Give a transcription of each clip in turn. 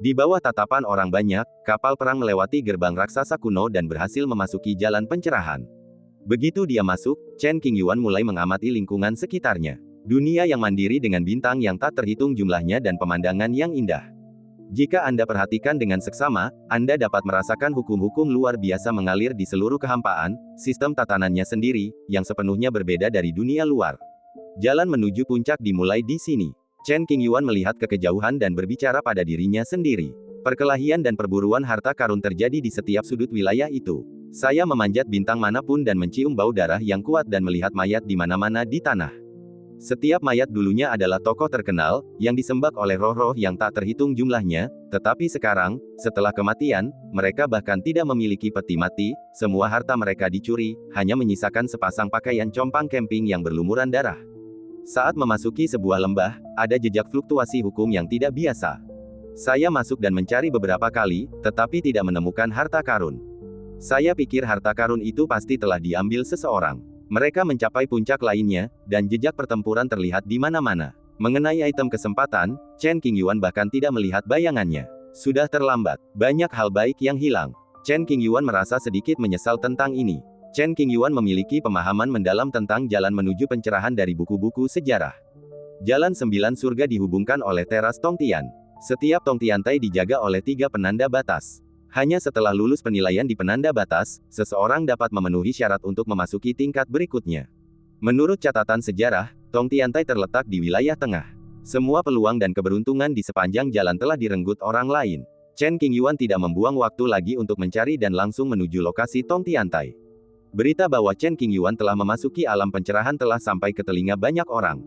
Di bawah tatapan orang banyak, kapal perang melewati gerbang raksasa kuno dan berhasil memasuki jalan pencerahan. Begitu dia masuk, Chen Qingyuan mulai mengamati lingkungan sekitarnya. Dunia yang mandiri dengan bintang yang tak terhitung jumlahnya dan pemandangan yang indah. Jika Anda perhatikan dengan seksama, Anda dapat merasakan hukum-hukum luar biasa mengalir di seluruh kehampaan, sistem tatanannya sendiri, yang sepenuhnya berbeda dari dunia luar. Jalan menuju puncak dimulai di sini. Chen Qingyuan melihat ke kejauhan dan berbicara pada dirinya sendiri. Perkelahian dan perburuan harta karun terjadi di setiap sudut wilayah itu. Saya memanjat bintang manapun dan mencium bau darah yang kuat dan melihat mayat di mana-mana di tanah. Setiap mayat dulunya adalah tokoh terkenal, yang disembah oleh roh-roh yang tak terhitung jumlahnya, tetapi sekarang, setelah kematian, mereka bahkan tidak memiliki peti mati, semua harta mereka dicuri, hanya menyisakan sepasang pakaian compang camping yang berlumuran darah. Saat memasuki sebuah lembah, ada jejak fluktuasi hukum yang tidak biasa. Saya masuk dan mencari beberapa kali, tetapi tidak menemukan harta karun. Saya pikir harta karun itu pasti telah diambil seseorang. Mereka mencapai puncak lainnya, dan jejak pertempuran terlihat di mana-mana. Mengenai item kesempatan, Chen Qingyuan bahkan tidak melihat bayangannya. Sudah terlambat. Banyak hal baik yang hilang. Chen Qingyuan merasa sedikit menyesal tentang ini. Chen Qingyuan memiliki pemahaman mendalam tentang jalan menuju pencerahan dari buku-buku sejarah. Jalan 9 surga dihubungkan oleh teras Tongtian. Setiap Tongtiantai dijaga oleh 3 penanda batas. Hanya setelah lulus penilaian di penanda batas, seseorang dapat memenuhi syarat untuk memasuki tingkat berikutnya. Menurut catatan sejarah, Tongtiantai terletak di wilayah tengah. Semua peluang dan keberuntungan di sepanjang jalan telah direnggut orang lain. Chen Qingyuan tidak membuang waktu lagi untuk mencari dan langsung menuju lokasi Tongtiantai. Berita bahwa Chen Qingyuan telah memasuki alam pencerahan telah sampai ke telinga banyak orang.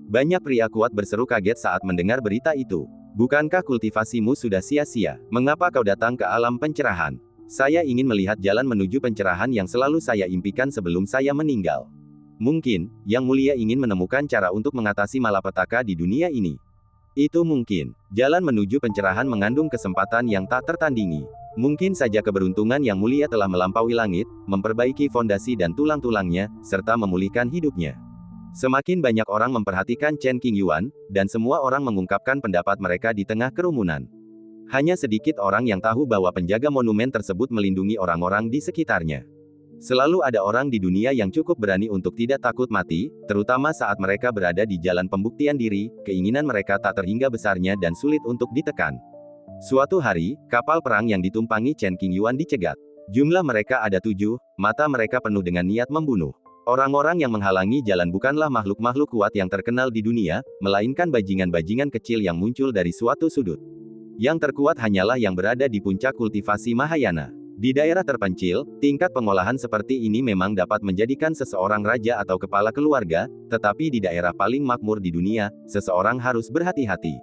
Banyak pria kuat berseru kaget saat mendengar berita itu. Bukankah kultivasimu sudah sia-sia? Mengapa kau datang ke alam pencerahan? Saya ingin melihat jalan menuju pencerahan yang selalu saya impikan sebelum saya meninggal. Mungkin, Yang Mulia ingin menemukan cara untuk mengatasi malapetaka di dunia ini. Itu mungkin. Jalan menuju pencerahan mengandung kesempatan yang tak tertandingi. Mungkin saja keberuntungan Yang Mulia telah melampaui langit, memperbaiki fondasi dan tulang-tulangnya, serta memulihkan hidupnya. Semakin banyak orang memperhatikan Chen Qingyuan, dan semua orang mengungkapkan pendapat mereka di tengah kerumunan. Hanya sedikit orang yang tahu bahwa penjaga monumen tersebut melindungi orang-orang di sekitarnya. Selalu ada orang di dunia yang cukup berani untuk tidak takut mati, terutama saat mereka berada di jalan pembuktian diri, keinginan mereka tak terhingga besarnya dan sulit untuk ditekan. Suatu hari, kapal perang yang ditumpangi Chen Qingyuan dicegat. Jumlah mereka ada 7, mata mereka penuh dengan niat membunuh. Orang-orang yang menghalangi jalan bukanlah makhluk-makhluk kuat yang terkenal di dunia, melainkan bajingan-bajingan kecil yang muncul dari suatu sudut. Yang terkuat hanyalah yang berada di puncak kultivasi Mahayana. Di daerah terpencil, tingkat pengolahan seperti ini memang dapat menjadikan seseorang raja atau kepala keluarga, tetapi di daerah paling makmur di dunia, seseorang harus berhati-hati.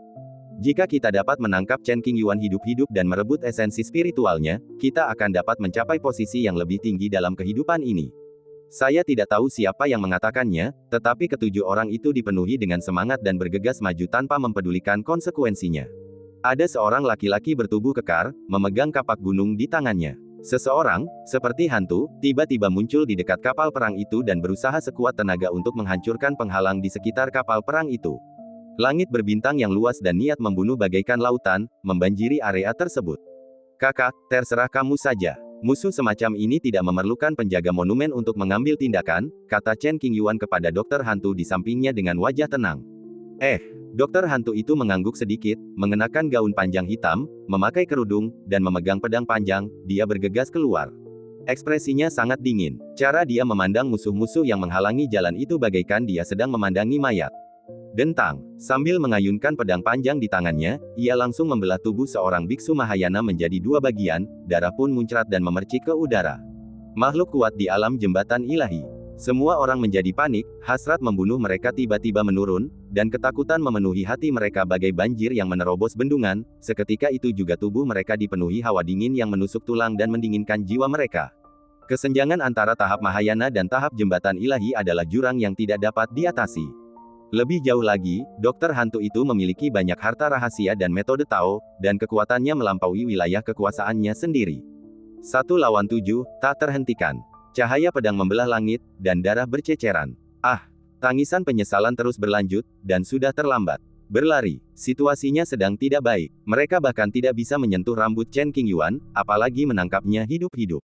Jika kita dapat menangkap Chen Qingyuan hidup-hidup dan merebut esensi spiritualnya, kita akan dapat mencapai posisi yang lebih tinggi dalam kehidupan ini. Saya tidak tahu siapa yang mengatakannya, tetapi ketujuh orang itu dipenuhi dengan semangat dan bergegas maju tanpa mempedulikan konsekuensinya. Ada seorang laki-laki bertubuh kekar, memegang kapak gunung di tangannya. Seseorang, seperti hantu, tiba-tiba muncul di dekat kapal perang itu dan berusaha sekuat tenaga untuk menghancurkan penghalang di sekitar kapal perang itu. Langit berbintang yang luas dan niat membunuh bagaikan lautan, membanjiri area tersebut. Kakak, terserah kamu saja. Musuh semacam ini tidak memerlukan penjaga monumen untuk mengambil tindakan, kata Chen Qingyuan kepada dokter hantu di sampingnya dengan wajah tenang. Dokter hantu itu mengangguk sedikit, mengenakan gaun panjang hitam, memakai kerudung, dan memegang pedang panjang, dia bergegas keluar. Ekspresinya sangat dingin. Cara dia memandang musuh-musuh yang menghalangi jalan itu bagaikan dia sedang memandangi mayat. Dentang, sambil mengayunkan pedang panjang di tangannya, ia langsung membelah tubuh seorang biksu Mahayana menjadi 2 bagian, darah pun muncrat dan memercik ke udara. Makhluk kuat di alam jembatan ilahi. Semua orang menjadi panik, hasrat membunuh mereka tiba-tiba menurun, dan ketakutan memenuhi hati mereka bagai banjir yang menerobos bendungan, seketika itu juga tubuh mereka dipenuhi hawa dingin yang menusuk tulang dan mendinginkan jiwa mereka. Kesenjangan antara tahap Mahayana dan tahap jembatan ilahi adalah jurang yang tidak dapat diatasi. Lebih jauh lagi, dokter hantu itu memiliki banyak harta rahasia dan metode Tao, dan kekuatannya melampaui wilayah kekuasaannya sendiri. 1 lawan 7, tak terhentikan. Cahaya pedang membelah langit, dan darah berceceran. Tangisan penyesalan terus berlanjut, dan sudah terlambat. Berlari. Situasinya sedang tidak baik. Mereka bahkan tidak bisa menyentuh rambut Chen Qingyuan, apalagi menangkapnya hidup-hidup.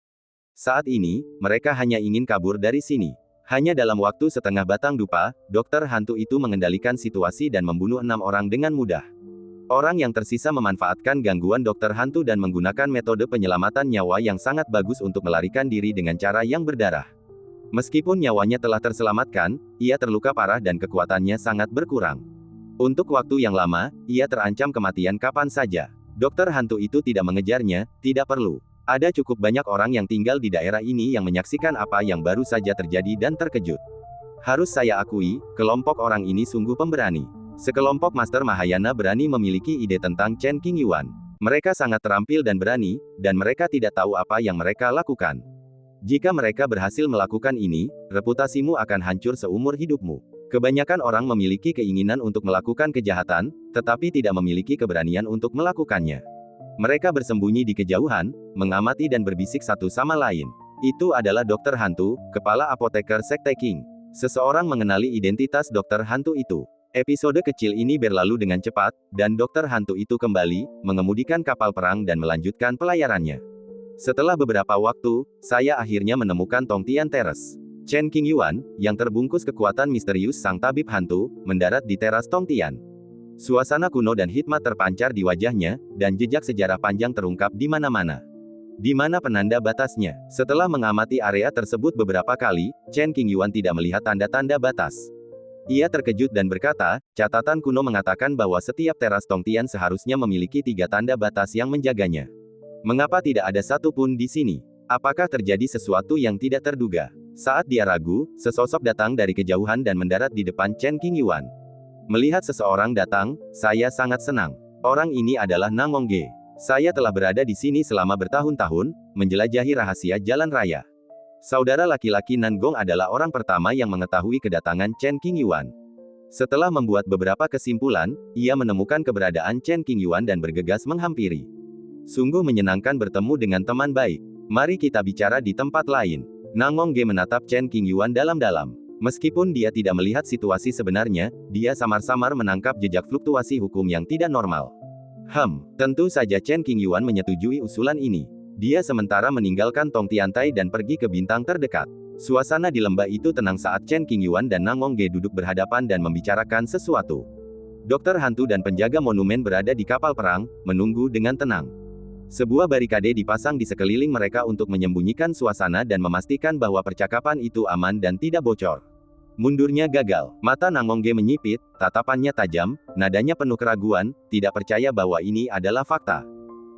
Saat ini, mereka hanya ingin kabur dari sini. Hanya dalam waktu setengah batang dupa, dokter hantu itu mengendalikan situasi dan membunuh 6 orang dengan mudah. Orang yang tersisa memanfaatkan gangguan dokter hantu dan menggunakan metode penyelamatan nyawa yang sangat bagus untuk melarikan diri dengan cara yang berdarah. Meskipun nyawanya telah terselamatkan, ia terluka parah dan kekuatannya sangat berkurang. Untuk waktu yang lama, ia terancam kematian kapan saja. Dokter hantu itu tidak mengejarnya, tidak perlu. Ada cukup banyak orang yang tinggal di daerah ini yang menyaksikan apa yang baru saja terjadi dan terkejut. Harus saya akui, kelompok orang ini sungguh pemberani. Sekelompok Master Mahayana berani memiliki ide tentang Chen Qingyuan. Mereka sangat terampil dan berani, dan mereka tidak tahu apa yang mereka lakukan. Jika mereka berhasil melakukan ini, reputasimu akan hancur seumur hidupmu. Kebanyakan orang memiliki keinginan untuk melakukan kejahatan, tetapi tidak memiliki keberanian untuk melakukannya. Mereka bersembunyi di kejauhan, mengamati dan berbisik satu sama lain. Itu adalah dokter hantu, kepala apoteker Sekte Qing. Seseorang mengenali identitas dokter hantu itu. Episode kecil ini berlalu dengan cepat, dan dokter hantu itu kembali, mengemudikan kapal perang dan melanjutkan pelayarannya. Setelah beberapa waktu, saya akhirnya menemukan Tongtian Terrace. Chen Qingyuan, yang terbungkus kekuatan misterius sang tabib hantu, mendarat di teras Tongtian. Suasana kuno dan hikmat terpancar di wajahnya, dan jejak sejarah panjang terungkap di mana-mana. Di mana penanda batasnya? Setelah mengamati area tersebut beberapa kali, Chen Qingyuan tidak melihat tanda-tanda batas. Ia terkejut dan berkata, catatan kuno mengatakan bahwa setiap teras Tongtian seharusnya memiliki 3 tanda batas yang menjaganya. Mengapa tidak ada satu pun di sini? Apakah terjadi sesuatu yang tidak terduga? Saat dia ragu, sesosok datang dari kejauhan dan mendarat di depan Chen Qingyuan. Melihat seseorang datang, saya sangat senang. Orang ini adalah Nangongge. Saya telah berada di sini selama bertahun-tahun, menjelajahi rahasia jalan raya. Saudara laki-laki Nangong adalah orang pertama yang mengetahui kedatangan Chen Qingyuan. Setelah membuat beberapa kesimpulan, ia menemukan keberadaan Chen Qingyuan dan bergegas menghampiri. Sungguh menyenangkan bertemu dengan teman baik. Mari kita bicara di tempat lain. Nangongge menatap Chen Qingyuan dalam-dalam. Meskipun dia tidak melihat situasi sebenarnya, dia samar-samar menangkap jejak fluktuasi hukum yang tidak normal. Tentu saja Chen Qingyuan menyetujui usulan ini. Dia sementara meninggalkan Tongtiantai dan pergi ke bintang terdekat. Suasana di lembah itu tenang saat Chen Qingyuan dan Nangongge duduk berhadapan dan membicarakan sesuatu. Dokter hantu dan penjaga monumen berada di kapal perang, menunggu dengan tenang. Sebuah barikade dipasang di sekeliling mereka untuk menyembunyikan suasana dan memastikan bahwa percakapan itu aman dan tidak bocor. Mundurnya gagal. Mata Nangongge menyipit, tatapannya tajam, nadanya penuh keraguan, tidak percaya bahwa ini adalah fakta.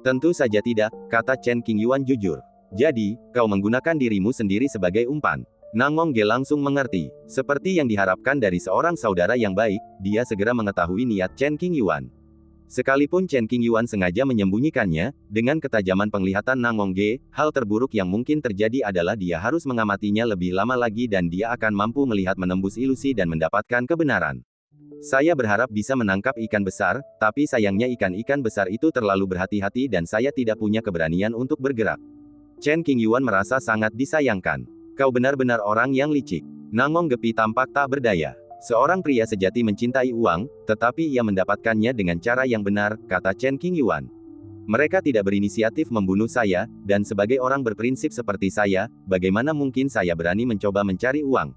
Tentu saja tidak, kata Chen Qingyuan jujur. Jadi, kau menggunakan dirimu sendiri sebagai umpan. Nangongge langsung mengerti. Seperti yang diharapkan dari seorang saudara yang baik, dia segera mengetahui niat Chen Qingyuan. Sekalipun Chen Qingyuan sengaja menyembunyikannya, dengan ketajaman penglihatan Nangongge, hal terburuk yang mungkin terjadi adalah dia harus mengamatinya lebih lama lagi dan dia akan mampu melihat menembus ilusi dan mendapatkan kebenaran. Saya berharap bisa menangkap ikan besar, tapi sayangnya ikan-ikan besar itu terlalu berhati-hati dan saya tidak punya keberanian untuk bergerak. Chen Qingyuan merasa sangat disayangkan. Kau benar-benar orang yang licik. Nangongge tampak tak berdaya. Seorang pria sejati mencintai uang, tetapi ia mendapatkannya dengan cara yang benar, kata Chen Qingyuan. Mereka tidak berinisiatif membunuh saya, dan sebagai orang berprinsip seperti saya, bagaimana mungkin saya berani mencoba mencari uang?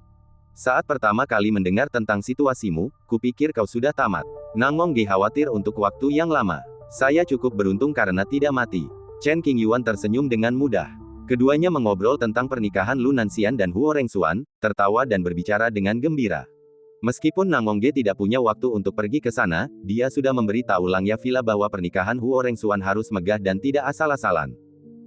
Saat pertama kali mendengar tentang situasimu, kupikir kau sudah tamat. Nangongge khawatir untuk waktu yang lama. Saya cukup beruntung karena tidak mati. Chen Qingyuan tersenyum dengan mudah. Keduanya mengobrol tentang pernikahan Lu Nanxian dan Huo Rengxuan, tertawa dan berbicara dengan gembira. Meskipun Nangongge tidak punya waktu untuk pergi ke sana, dia sudah memberi tahu Lang Yafila bahwa pernikahan Huo Rengxuan harus megah dan tidak asal-asalan.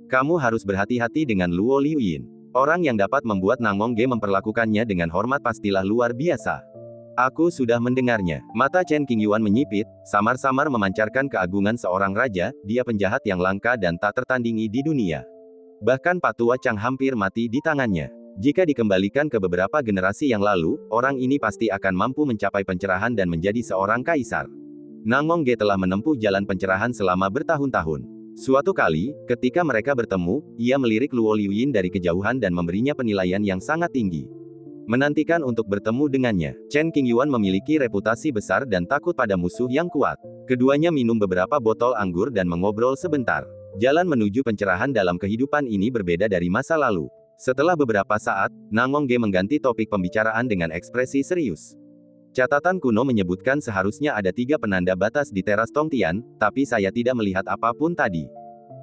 Kamu harus berhati-hati dengan Luo Liuyin. Orang yang dapat membuat Nangongge memperlakukannya dengan hormat pastilah luar biasa. Aku sudah mendengarnya. Mata Chen Qingyuan menyipit, samar-samar memancarkan keagungan seorang raja, dia penjahat yang langka dan tak tertandingi di dunia. Bahkan Patua Chang hampir mati di tangannya. Jika dikembalikan ke beberapa generasi yang lalu, orang ini pasti akan mampu mencapai pencerahan dan menjadi seorang kaisar. Nangongge telah menempuh jalan pencerahan selama bertahun-tahun. Suatu kali, ketika mereka bertemu, ia melirik Luo Liuyin dari kejauhan dan memberinya penilaian yang sangat tinggi. menantikan untuk bertemu dengannya. Chen Qingyuan memiliki reputasi besar dan takut pada musuh yang kuat. Keduanya minum beberapa botol anggur dan mengobrol sebentar. Jalan menuju pencerahan dalam kehidupan ini berbeda dari masa lalu. Setelah beberapa saat, Nang Mongge mengganti topik pembicaraan dengan ekspresi serius. Catatan kuno menyebutkan seharusnya ada 3 penanda batas di teras Tongtian, tapi saya tidak melihat apapun tadi.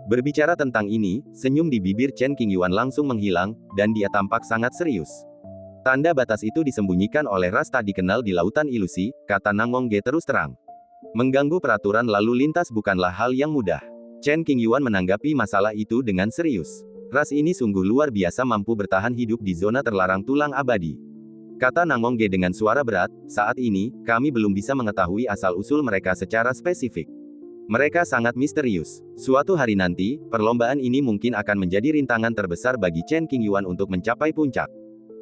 Berbicara tentang ini, senyum di bibir Chen Qingyuan langsung menghilang, dan dia tampak sangat serius. Tanda batas itu disembunyikan oleh ras tak dikenal di lautan ilusi, kata Nang Mongge terus terang. Mengganggu peraturan lalu lintas bukanlah hal yang mudah. Chen Qingyuan menanggapi masalah itu dengan serius. Ras ini sungguh luar biasa mampu bertahan hidup di zona terlarang tulang abadi. Kata Nang Mongge dengan suara berat, saat ini, kami belum bisa mengetahui asal-usul mereka secara spesifik. Mereka sangat misterius. Suatu hari nanti, perlombaan ini mungkin akan menjadi rintangan terbesar bagi Chen Qingyuan untuk mencapai puncak.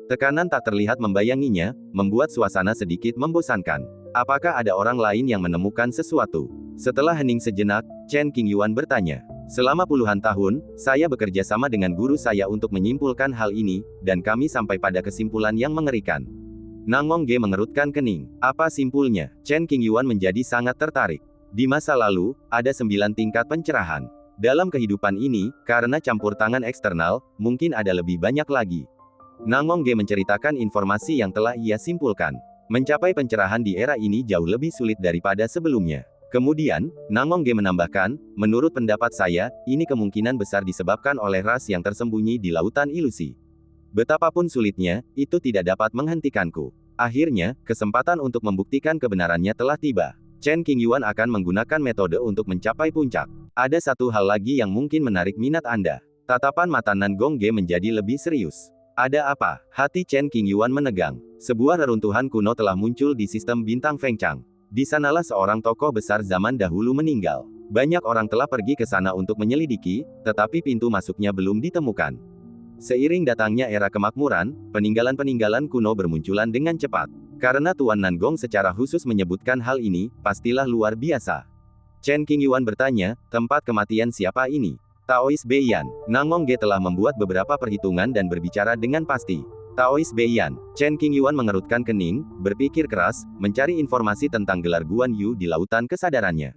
Tekanan tak terlihat membayanginya, membuat suasana sedikit membosankan. Apakah ada orang lain yang menemukan sesuatu? Setelah hening sejenak, Chen Qingyuan bertanya. Selama puluhan tahun, saya bekerja sama dengan guru saya untuk menyimpulkan hal ini, dan kami sampai pada kesimpulan yang mengerikan. Nang Mongge mengerutkan kening. Apa simpulnya? Chen Qingyuan menjadi sangat tertarik. Di masa lalu, ada 9 tingkat pencerahan. Dalam kehidupan ini, karena campur tangan eksternal, mungkin ada lebih banyak lagi. Nang Mongge menceritakan informasi yang telah ia simpulkan. Mencapai pencerahan di era ini jauh lebih sulit daripada sebelumnya. Kemudian, Nang Mongge menambahkan, menurut pendapat saya, ini kemungkinan besar disebabkan oleh ras yang tersembunyi di lautan ilusi. Betapapun sulitnya, itu tidak dapat menghentikanku. Akhirnya, kesempatan untuk membuktikan kebenarannya telah tiba. Chen Qingyuan akan menggunakan metode untuk mencapai puncak. Ada satu hal lagi yang mungkin menarik minat Anda. Tatapan mata Nang Mongge menjadi lebih serius. Ada apa? Hati Chen Qingyuan menegang. Sebuah reruntuhan kuno telah muncul di sistem bintang Fengchang. Di sanalah seorang tokoh besar zaman dahulu meninggal. Banyak orang telah pergi ke sana untuk menyelidiki, tetapi pintu masuknya belum ditemukan. Seiring datangnya era kemakmuran, peninggalan-peninggalan kuno bermunculan dengan cepat. Karena Tuan Nangong secara khusus menyebutkan hal ini, pastilah luar biasa. Chen Qingyuan bertanya, tempat kematian siapa ini? Taois Beiyan. Nang Mongge telah membuat beberapa perhitungan dan berbicara dengan pasti. Taois Beiyan. Chen Qingyuan mengerutkan kening, berpikir keras, mencari informasi tentang gelar Guan Yu di lautan kesadarannya.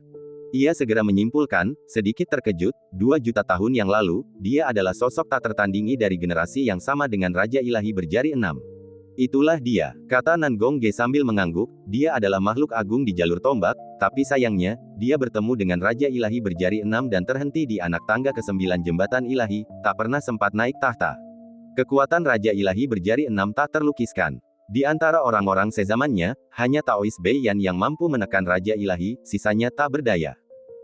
Ia segera menyimpulkan, sedikit terkejut, 2 juta tahun yang lalu, dia adalah sosok tak tertandingi dari generasi yang sama dengan Raja Ilahi berjari 6. Itulah dia, kata Nang Mongge sambil mengangguk, dia adalah makhluk agung di jalur tombak, tapi sayangnya, dia bertemu dengan Raja Ilahi berjari 6 dan terhenti di anak tangga ke-9 jembatan ilahi, tak pernah sempat naik tahta. Kekuatan Raja Ilahi berjari 6 tak terlukiskan. Di antara orang-orang sezamannya, hanya Taois Beiyan yang mampu menekan Raja Ilahi, sisanya tak berdaya.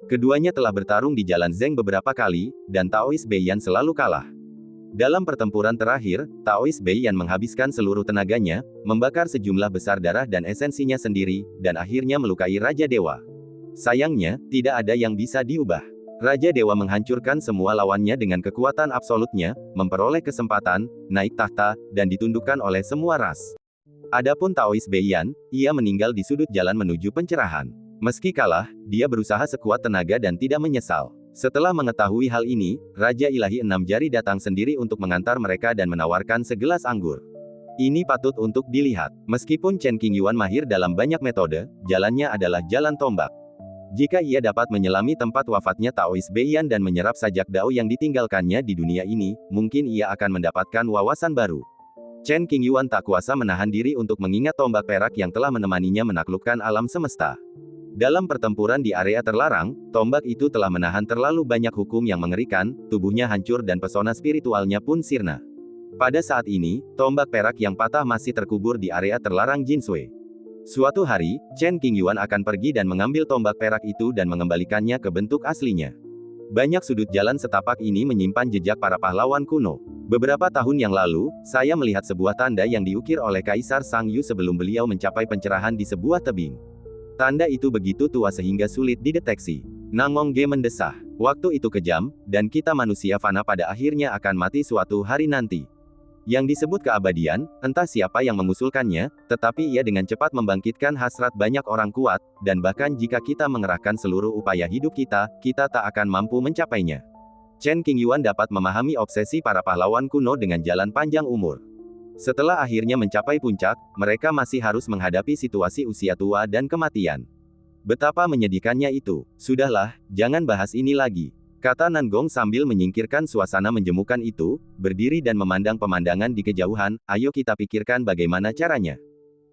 Keduanya telah bertarung di Jalan Zeng beberapa kali, dan Taois Beiyan selalu kalah. Dalam pertempuran terakhir, Taois Beiyan menghabiskan seluruh tenaganya, membakar sejumlah besar darah dan esensinya sendiri, dan akhirnya melukai Raja Dewa. Sayangnya, tidak ada yang bisa diubah. Raja Dewa menghancurkan semua lawannya dengan kekuatan absolutnya, memperoleh kesempatan, naik tahta, dan ditundukkan oleh semua ras. Adapun Taois Beiyan, ia meninggal di sudut jalan menuju pencerahan. Meski kalah, dia berusaha sekuat tenaga dan tidak menyesal. Setelah mengetahui hal ini, Raja Ilahi 6 Jari datang sendiri untuk mengantar mereka dan menawarkan segelas anggur. Ini patut untuk dilihat. Meskipun Chen Qingyuan mahir dalam banyak metode, jalannya adalah jalan tombak. Jika ia dapat menyelami tempat wafatnya Taois Beiyan dan menyerap sajak dao yang ditinggalkannya di dunia ini, mungkin ia akan mendapatkan wawasan baru. Chen Qingyuan tak kuasa menahan diri untuk mengingat tombak perak yang telah menemaninya menaklukkan alam semesta. Dalam pertempuran di area terlarang, tombak itu telah menahan terlalu banyak hukum yang mengerikan, tubuhnya hancur dan pesona spiritualnya pun sirna. Pada saat ini, tombak perak yang patah masih terkubur di area terlarang Jinsui. Suatu hari, Chen Qingyuan akan pergi dan mengambil tombak perak itu dan mengembalikannya ke bentuk aslinya. Banyak sudut jalan setapak ini menyimpan jejak para pahlawan kuno. Beberapa tahun yang lalu, saya melihat sebuah tanda yang diukir oleh Kaisar Sang Yu sebelum beliau mencapai pencerahan di sebuah tebing. Tanda itu begitu tua sehingga sulit dideteksi. Nang Mongge mendesah. Waktu itu kejam, dan kita manusia fana pada akhirnya akan mati suatu hari nanti. Yang disebut keabadian, entah siapa yang mengusulkannya, tetapi ia dengan cepat membangkitkan hasrat banyak orang kuat, dan bahkan jika kita mengerahkan seluruh upaya hidup kita, kita tak akan mampu mencapainya. Chen Qingyuan dapat memahami obsesi para pahlawan kuno dengan jalan panjang umur. Setelah akhirnya mencapai puncak, mereka masih harus menghadapi situasi usia tua dan kematian. Betapa menyedihkannya itu. Sudahlah, jangan bahas ini lagi, kata Nangong sambil menyingkirkan suasana menjemukan itu, berdiri dan memandang pemandangan di kejauhan. Ayo kita pikirkan bagaimana caranya.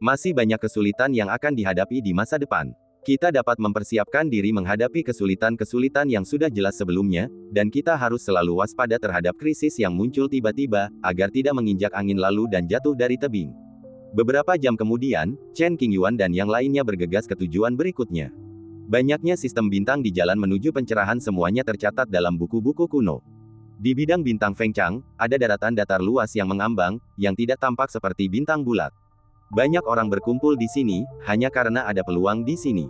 Masih banyak kesulitan yang akan dihadapi di masa depan. Kita dapat mempersiapkan diri menghadapi kesulitan-kesulitan yang sudah jelas sebelumnya, dan kita harus selalu waspada terhadap krisis yang muncul tiba-tiba, agar tidak menginjak angin lalu dan jatuh dari tebing. Beberapa jam kemudian, Chen Qingyuan dan yang lainnya bergegas ke tujuan berikutnya. Banyaknya sistem bintang di jalan menuju pencerahan semuanya tercatat dalam buku-buku kuno. Di bidang bintang Feng Chang, ada daratan datar luas yang mengambang, yang tidak tampak seperti bintang bulat. Banyak orang berkumpul di sini, hanya karena ada peluang di sini.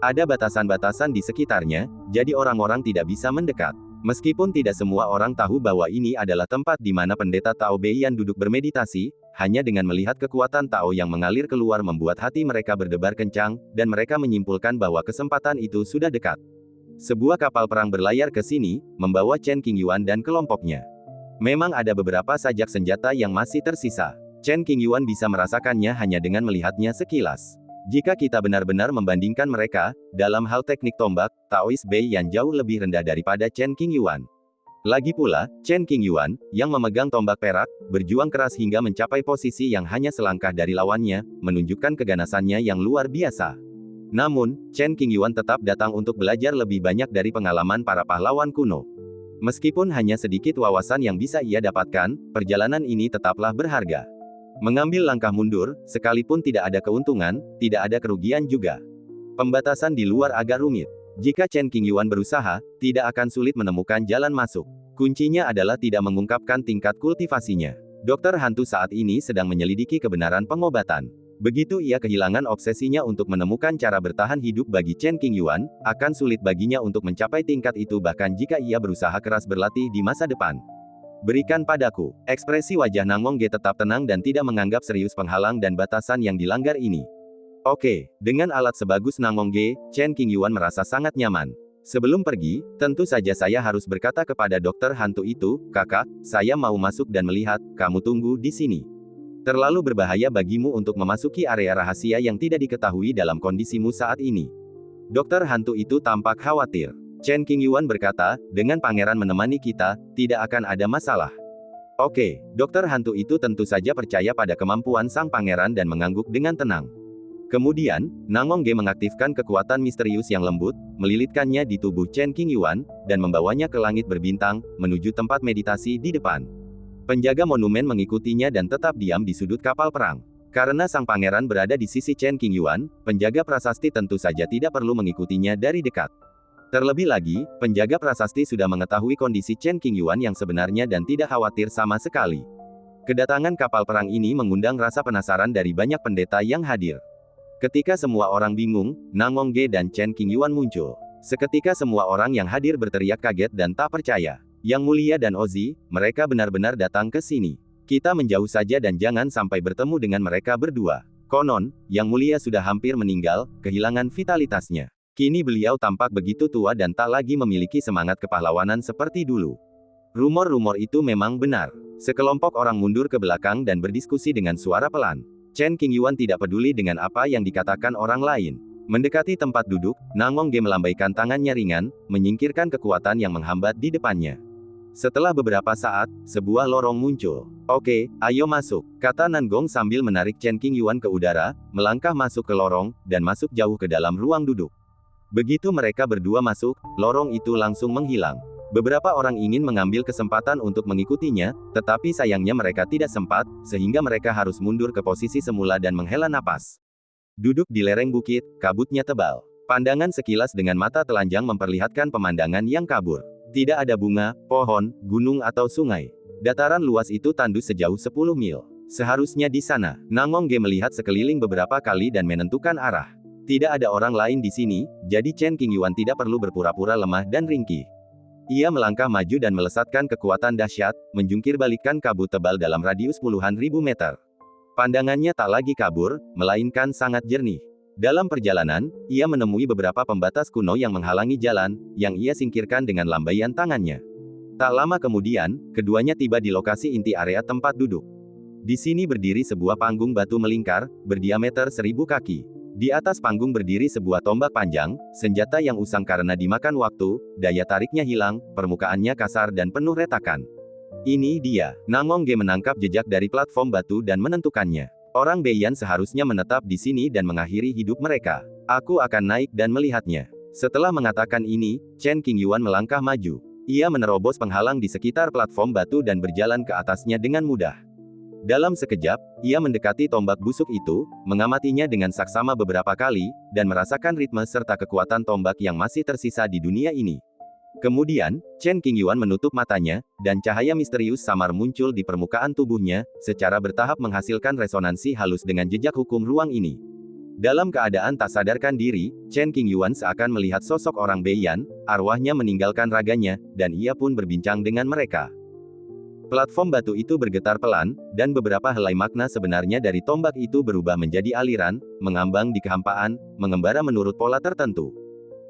Ada batasan-batasan di sekitarnya, jadi orang-orang tidak bisa mendekat. Meskipun tidak semua orang tahu bahwa ini adalah tempat di mana pendeta Tao Beiyan duduk bermeditasi, hanya dengan melihat kekuatan Tao yang mengalir keluar membuat hati mereka berdebar kencang, dan mereka menyimpulkan bahwa kesempatan itu sudah dekat. Sebuah kapal perang berlayar ke sini, membawa Chen Qingyuan dan kelompoknya. Memang ada beberapa sajak senjata yang masih tersisa. Chen Qingyuan bisa merasakannya hanya dengan melihatnya sekilas. Jika kita benar-benar membandingkan mereka, dalam hal teknik tombak, Taoist Beiyan jauh lebih rendah daripada Chen Qingyuan. Lagi pula, Chen Qingyuan, yang memegang tombak perak, berjuang keras hingga mencapai posisi yang hanya selangkah dari lawannya, menunjukkan keganasannya yang luar biasa. Namun, Chen Qingyuan tetap datang untuk belajar lebih banyak dari pengalaman para pahlawan kuno. Meskipun hanya sedikit wawasan yang bisa ia dapatkan, perjalanan ini tetaplah berharga. Mengambil langkah mundur, sekalipun tidak ada keuntungan, tidak ada kerugian juga. Pembatasan di luar agak rumit. Jika Chen Qingyuan berusaha, tidak akan sulit menemukan jalan masuk. Kuncinya adalah tidak mengungkapkan tingkat kultivasinya. Dokter hantu saat ini sedang menyelidiki kebenaran pengobatan. Begitu ia kehilangan obsesinya untuk menemukan cara bertahan hidup bagi Chen Qingyuan, akan sulit baginya untuk mencapai tingkat itu bahkan jika ia berusaha keras berlatih di masa depan. Berikan padaku. Ekspresi wajah Nangong Ge tetap tenang dan tidak menganggap serius penghalang dan batasan yang dilanggar ini. Oke, dengan alat sebagus Nangong Ge, Chen Qingyuan merasa sangat nyaman. Sebelum pergi, tentu saja saya harus berkata kepada dokter hantu itu, kakak, saya mau masuk dan melihat, kamu tunggu di sini. Terlalu berbahaya bagimu untuk memasuki area rahasia yang tidak diketahui dalam kondisimu saat ini. Dokter hantu itu tampak khawatir. Chen Qingyuan berkata, dengan pangeran menemani kita, tidak akan ada masalah. Oke, dokter hantu itu tentu saja percaya pada kemampuan sang pangeran dan mengangguk dengan tenang. Kemudian, Nangong Ge mengaktifkan kekuatan misterius yang lembut, melilitkannya di tubuh Chen Qingyuan, dan membawanya ke langit berbintang, menuju tempat meditasi di depan. Penjaga monumen mengikutinya dan tetap diam di sudut kapal perang. Karena sang pangeran berada di sisi Chen Qingyuan, penjaga prasasti tentu saja tidak perlu mengikutinya dari dekat. Terlebih lagi, penjaga prasasti sudah mengetahui kondisi Chen Qingyuan yang sebenarnya dan tidak khawatir sama sekali. Kedatangan kapal perang ini mengundang rasa penasaran dari banyak pendeta yang hadir. Ketika semua orang bingung, Nangong Ge dan Chen Qingyuan muncul. Seketika semua orang yang hadir berteriak kaget dan tak percaya. Yang Mulia dan Ozzy, mereka benar-benar datang ke sini. Kita menjauh saja dan jangan sampai bertemu dengan mereka berdua. Konon, Yang Mulia sudah hampir meninggal, kehilangan vitalitasnya. Kini beliau tampak begitu tua dan tak lagi memiliki semangat kepahlawanan seperti dulu. Rumor-rumor itu memang benar. Sekelompok orang mundur ke belakang dan berdiskusi dengan suara pelan. Chen Qingyuan tidak peduli dengan apa yang dikatakan orang lain. Mendekati tempat duduk, Nangong Ge melambaikan tangannya ringan, menyingkirkan kekuatan yang menghambat di depannya. Setelah beberapa saat, sebuah lorong muncul. Oke, ayo masuk, kata Nangong sambil menarik Chen Qingyuan ke udara, melangkah masuk ke lorong, dan masuk jauh ke dalam ruang duduk. Begitu mereka berdua masuk, lorong itu langsung menghilang. Beberapa orang ingin mengambil kesempatan untuk mengikutinya, tetapi sayangnya mereka tidak sempat, sehingga mereka harus mundur ke posisi semula dan menghela napas. Duduk di lereng bukit, kabutnya tebal. Pandangan sekilas dengan mata telanjang memperlihatkan pemandangan yang kabur. Tidak ada bunga, pohon, gunung atau sungai. Dataran luas itu tandus sejauh 10 mil. Seharusnya di sana. Nangong Ge melihat sekeliling beberapa kali dan menentukan arah. Tidak ada orang lain di sini, jadi Chen Qingyuan tidak perlu berpura-pura lemah dan ringkih. Ia melangkah maju dan melesatkan kekuatan dahsyat, menjungkir balikkan kabut tebal dalam radius puluhan ribu meter. Pandangannya tak lagi kabur, melainkan sangat jernih. Dalam perjalanan, ia menemui beberapa pembatas kuno yang menghalangi jalan, yang ia singkirkan dengan lambaian tangannya. Tak lama kemudian, keduanya tiba di lokasi inti area tempat duduk. Di sini berdiri sebuah panggung batu melingkar, berdiameter 1000 kaki. Di atas panggung berdiri sebuah tombak panjang, senjata yang usang karena dimakan waktu, daya tariknya hilang, permukaannya kasar dan penuh retakan. Ini dia. Nangongge menangkap jejak dari platform batu dan menentukannya. Orang Beiyan seharusnya menetap di sini dan mengakhiri hidup mereka. Aku akan naik dan melihatnya. Setelah mengatakan ini, Chen Qingyuan melangkah maju. Ia menerobos penghalang di sekitar platform batu dan berjalan ke atasnya dengan mudah. Dalam sekejap, ia mendekati tombak busuk itu, mengamatinya dengan saksama beberapa kali, dan merasakan ritme serta kekuatan tombak yang masih tersisa di dunia ini. Kemudian, Chen Qingyuan menutup matanya, dan cahaya misterius samar muncul di permukaan tubuhnya, secara bertahap menghasilkan resonansi halus dengan jejak hukum ruang ini. Dalam keadaan tak sadarkan diri, Chen Qingyuan seakan melihat sosok orang Beiyan, arwahnya meninggalkan raganya, dan ia pun berbincang dengan mereka. Platform batu itu bergetar pelan, dan beberapa helai makna sebenarnya dari tombak itu berubah menjadi aliran, mengambang di kehampaan, mengembara menurut pola tertentu.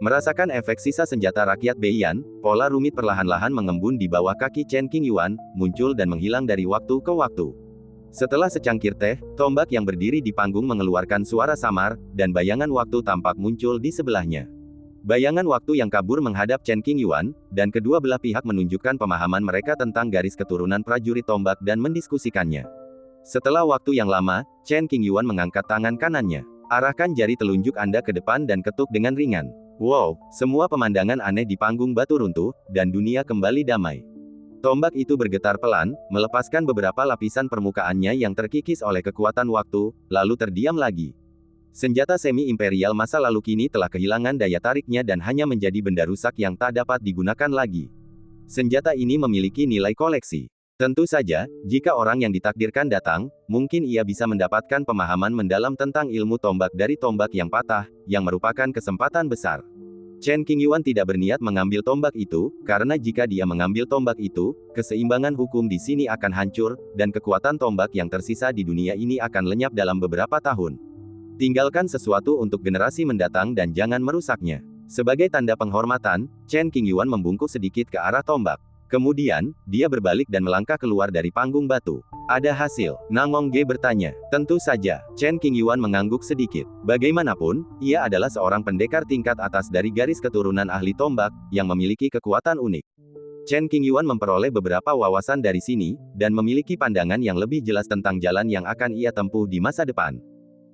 Merasakan efek sisa senjata rakyat Beiyan, pola rumit perlahan-lahan mengembun di bawah kaki Chen Qingyuan, muncul dan menghilang dari waktu ke waktu. Setelah secangkir teh, tombak yang berdiri di panggung mengeluarkan suara samar, dan bayangan waktu tampak muncul di sebelahnya. Bayangan waktu yang kabur menghadap Chen Qingyuan, dan kedua belah pihak menunjukkan pemahaman mereka tentang garis keturunan prajurit tombak dan mendiskusikannya. Setelah waktu yang lama, Chen Qingyuan mengangkat tangan kanannya. Arahkan jari telunjuk Anda ke depan dan ketuk dengan ringan. Wow, semua pemandangan aneh di panggung batu runtuh, dan dunia kembali damai. Tombak itu bergetar pelan, melepaskan beberapa lapisan permukaannya yang terkikis oleh kekuatan waktu, lalu terdiam lagi. Senjata semi-imperial masa lalu kini telah kehilangan daya tariknya dan hanya menjadi benda rusak yang tak dapat digunakan lagi. Senjata ini memiliki nilai koleksi. Tentu saja, jika orang yang ditakdirkan datang, mungkin ia bisa mendapatkan pemahaman mendalam tentang ilmu tombak dari tombak yang patah, yang merupakan kesempatan besar. Chen Qingyuan tidak berniat mengambil tombak itu, karena jika dia mengambil tombak itu, keseimbangan hukum di sini akan hancur, dan kekuatan tombak yang tersisa di dunia ini akan lenyap dalam beberapa tahun. Tinggalkan sesuatu untuk generasi mendatang dan jangan merusaknya. Sebagai tanda penghormatan, Chen Qingyuan membungkuk sedikit ke arah tombak. Kemudian, dia berbalik dan melangkah keluar dari panggung batu. Ada hasil? Nangongge bertanya. Tentu saja. Chen Qingyuan mengangguk sedikit. Bagaimanapun, ia adalah seorang pendekar tingkat atas dari garis keturunan ahli tombak, yang memiliki kekuatan unik. Chen Qingyuan memperoleh beberapa wawasan dari sini, dan memiliki pandangan yang lebih jelas tentang jalan yang akan ia tempuh di masa depan.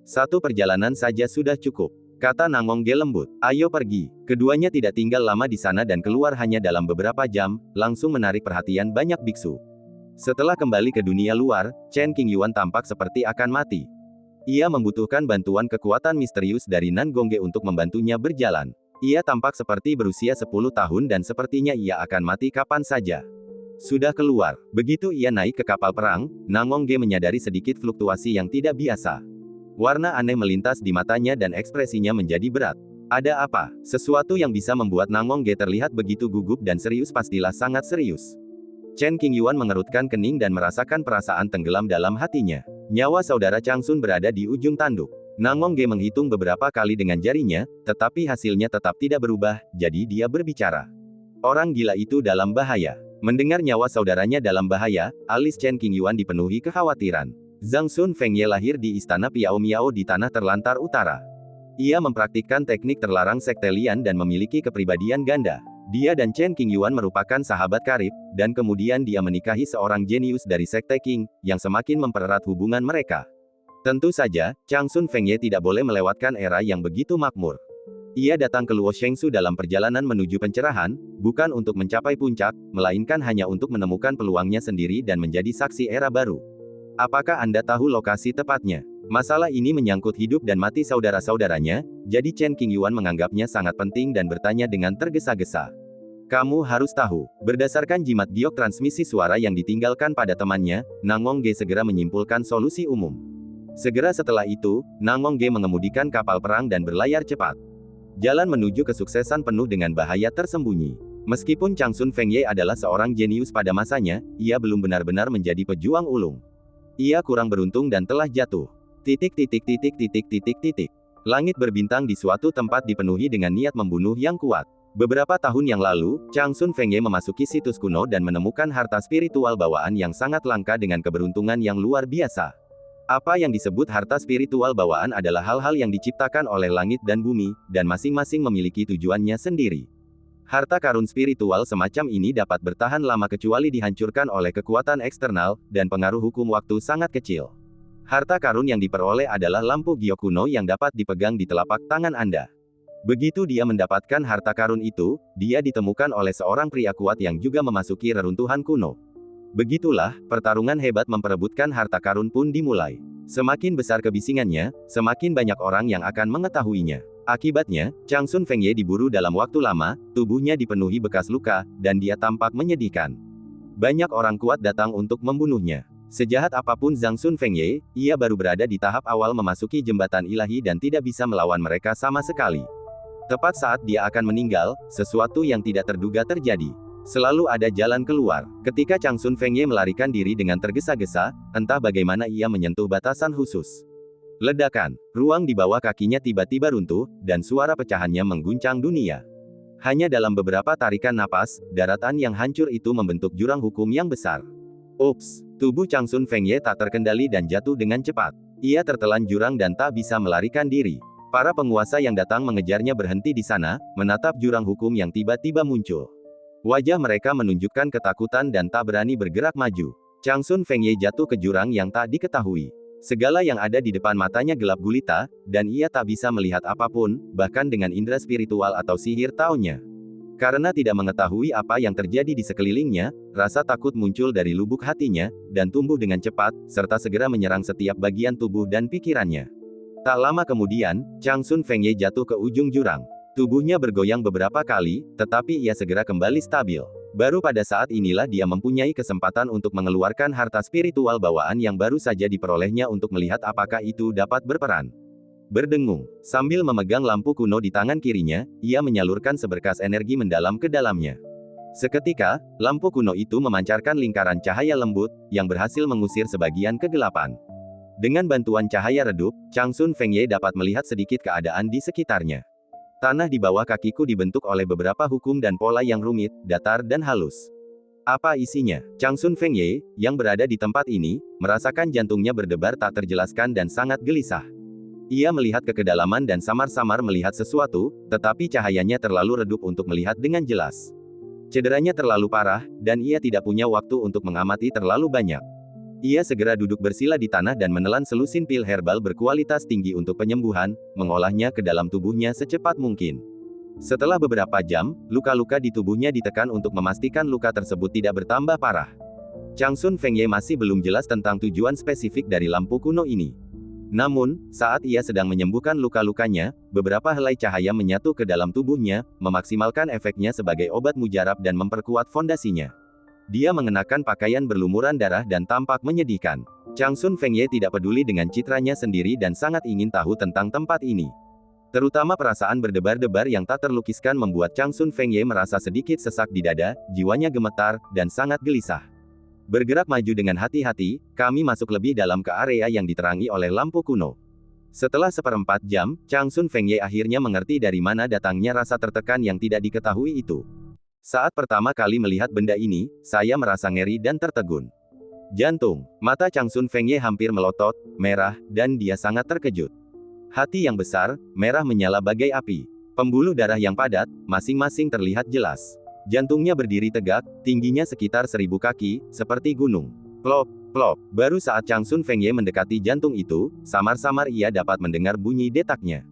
Satu perjalanan saja sudah cukup, kata Nangongge lembut. Ayo pergi. Keduanya tidak tinggal lama di sana dan keluar hanya dalam beberapa jam, langsung menarik perhatian banyak biksu. Setelah kembali ke dunia luar, Chen Qingyuan tampak seperti akan mati. Ia membutuhkan bantuan kekuatan misterius dari Nangongge untuk membantunya berjalan. Ia tampak seperti berusia 10 tahun dan sepertinya ia akan mati kapan saja. Sudah keluar. Begitu ia naik ke kapal perang, Nangongge menyadari sedikit fluktuasi yang tidak biasa. Warna aneh melintas di matanya dan ekspresinya menjadi berat. Ada apa? Sesuatu yang bisa membuat Nangongge terlihat begitu gugup dan serius pastilah sangat serius. Chen Qingyuan mengerutkan kening dan merasakan perasaan tenggelam dalam hatinya. Nyawa saudara Changsun berada di ujung tanduk. Nangongge menghitung beberapa kali dengan jarinya, tetapi hasilnya tetap tidak berubah, jadi dia berbicara. Orang gila itu dalam bahaya. Mendengar nyawa saudaranya dalam bahaya, alis Chen Qingyuan dipenuhi kekhawatiran. Zhang Sun Fengye lahir di istana Piao Miao di tanah terlantar utara. Ia mempraktikkan teknik terlarang sektelian dan memiliki kepribadian ganda. Dia dan Chen Qingyuan merupakan sahabat karib, dan kemudian dia menikahi seorang jenius dari sekte Qing, yang semakin mempererat hubungan mereka. Tentu saja, Changsun Fengye tidak boleh melewatkan era yang begitu makmur. Ia datang ke Luo Shengsu dalam perjalanan menuju pencerahan, bukan untuk mencapai puncak, melainkan hanya untuk menemukan peluangnya sendiri dan menjadi saksi era baru. Apakah Anda tahu lokasi tepatnya? Masalah ini menyangkut hidup dan mati saudara-saudaranya, jadi Chen Qingyuan menganggapnya sangat penting dan bertanya dengan tergesa-gesa. Kamu harus tahu, berdasarkan jimat giok transmisi suara yang ditinggalkan pada temannya, Nangongge segera menyimpulkan solusi umum. Segera setelah itu, Nangongge mengemudikan kapal perang dan berlayar cepat. Jalan menuju kesuksesan penuh dengan bahaya tersembunyi. Meskipun Changsun Fengye adalah seorang jenius pada masanya, ia belum benar-benar menjadi pejuang ulung. Ia kurang beruntung dan telah jatuh. Langit berbintang di suatu tempat dipenuhi dengan niat membunuh yang kuat. Beberapa tahun yang lalu, Chang Sun Fengye memasuki situs kuno dan menemukan harta spiritual bawaan yang sangat langka dengan keberuntungan yang luar biasa. Apa yang disebut harta spiritual bawaan adalah hal-hal yang diciptakan oleh langit dan bumi, dan masing-masing memiliki tujuannya sendiri. Harta karun spiritual semacam ini dapat bertahan lama kecuali dihancurkan oleh kekuatan eksternal, dan pengaruh hukum waktu sangat kecil. Harta karun yang diperoleh adalah lampu giok kuno yang dapat dipegang di telapak tangan Anda. Begitu dia mendapatkan harta karun itu, dia ditemukan oleh seorang pria kuat yang juga memasuki reruntuhan kuno. Begitulah, pertarungan hebat memperebutkan harta karun pun dimulai. Semakin besar kebisingannya, semakin banyak orang yang akan mengetahuinya. Akibatnya, Chang Sun Fengye diburu dalam waktu lama, tubuhnya dipenuhi bekas luka, dan dia tampak menyedihkan. Banyak orang kuat datang untuk membunuhnya. Sejahat apapun Zhang Sun Fengye, ia baru berada di tahap awal memasuki jembatan ilahi dan tidak bisa melawan mereka sama sekali. Tepat saat dia akan meninggal, sesuatu yang tidak terduga terjadi. Selalu ada jalan keluar. Ketika Chang Sun Fengye melarikan diri dengan tergesa-gesa, entah bagaimana ia menyentuh batasan khusus. Ledakan, ruang di bawah kakinya tiba-tiba runtuh, dan suara pecahannya mengguncang dunia. Hanya dalam beberapa tarikan napas, daratan yang hancur itu membentuk jurang hukum yang besar. Ups, tubuh Chang Sun Fengye tak terkendali dan jatuh dengan cepat. Ia tertelan jurang dan tak bisa melarikan diri. Para penguasa yang datang mengejarnya berhenti di sana, menatap jurang hukum yang tiba-tiba muncul. Wajah mereka menunjukkan ketakutan dan tak berani bergerak maju. Chang Sun Fengye jatuh ke jurang yang tak diketahui. Segala yang ada di depan matanya gelap gulita, dan ia tak bisa melihat apapun, bahkan dengan indera spiritual atau sihir taonya. Karena tidak mengetahui apa yang terjadi di sekelilingnya, rasa takut muncul dari lubuk hatinya, dan tumbuh dengan cepat, serta segera menyerang setiap bagian tubuh dan pikirannya. Tak lama kemudian, Chang Sun Fengye jatuh ke ujung jurang. Tubuhnya bergoyang beberapa kali, tetapi ia segera kembali stabil. Baru pada saat inilah dia mempunyai kesempatan untuk mengeluarkan harta spiritual bawaan yang baru saja diperolehnya untuk melihat apakah itu dapat berperan. Berdengung, sambil memegang lampu kuno di tangan kirinya, ia menyalurkan seberkas energi mendalam ke dalamnya. Seketika, lampu kuno itu memancarkan lingkaran cahaya lembut, yang berhasil mengusir sebagian kegelapan. Dengan bantuan cahaya redup, Chang Sun Fengye dapat melihat sedikit keadaan di sekitarnya. Tanah di bawah kakiku dibentuk oleh beberapa hukum dan pola yang rumit, datar dan halus. Apa isinya? Chang Sun Fengye, yang berada di tempat ini, merasakan jantungnya berdebar tak terjelaskan dan sangat gelisah. Ia melihat ke kedalaman dan samar-samar melihat sesuatu, tetapi cahayanya terlalu redup untuk melihat dengan jelas. Cederanya terlalu parah, dan ia tidak punya waktu untuk mengamati terlalu banyak. Ia segera duduk bersila di tanah dan menelan selusin pil herbal berkualitas tinggi untuk penyembuhan, mengolahnya ke dalam tubuhnya secepat mungkin. Setelah beberapa jam, luka-luka di tubuhnya ditekan untuk memastikan luka tersebut tidak bertambah parah. Chang Sun Fengye masih belum jelas tentang tujuan spesifik dari lampu kuno ini. Namun, saat ia sedang menyembuhkan luka-lukanya, beberapa helai cahaya menyatu ke dalam tubuhnya, memaksimalkan efeknya sebagai obat mujarab dan memperkuat fondasinya. Dia mengenakan pakaian berlumuran darah dan tampak menyedihkan. Chang Sun Fengye tidak peduli dengan citranya sendiri dan sangat ingin tahu tentang tempat ini. Terutama perasaan berdebar-debar yang tak terlukiskan membuat Chang Sun Fengye merasa sedikit sesak di dada, jiwanya gemetar, dan sangat gelisah. Bergerak maju dengan hati-hati, kami masuk lebih dalam ke area yang diterangi oleh lampu kuno. Setelah seperempat jam, Chang Sun Fengye akhirnya mengerti dari mana datangnya rasa tertekan yang tidak diketahui itu. Saat pertama kali melihat benda ini, saya merasa ngeri dan tertegun. Jantung, mata Chang Sun Fengye hampir melotot, merah, dan dia sangat terkejut. Hati yang besar, merah menyala bagai api. Pembuluh darah yang padat, masing-masing terlihat jelas. Jantungnya berdiri tegak, tingginya sekitar 1000 kaki, seperti gunung. Plop, plop. Baru saat Chang Sun Fengye mendekati jantung itu, samar-samar ia dapat mendengar bunyi detaknya.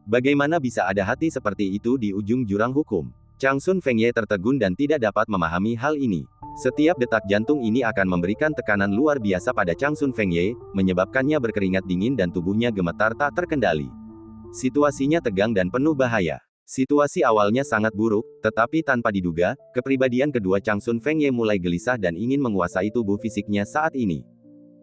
Bagaimana bisa ada hati seperti itu di ujung jurang hukum? Chang Sun Fengye tertegun dan tidak dapat memahami hal ini. Setiap detak jantung ini akan memberikan tekanan luar biasa pada Chang Sun Fengye, menyebabkannya berkeringat dingin dan tubuhnya gemetar tak terkendali. Situasinya tegang dan penuh bahaya. Situasi awalnya sangat buruk, tetapi tanpa diduga, kepribadian kedua Chang Sun Fengye mulai gelisah dan ingin menguasai tubuh fisiknya saat ini.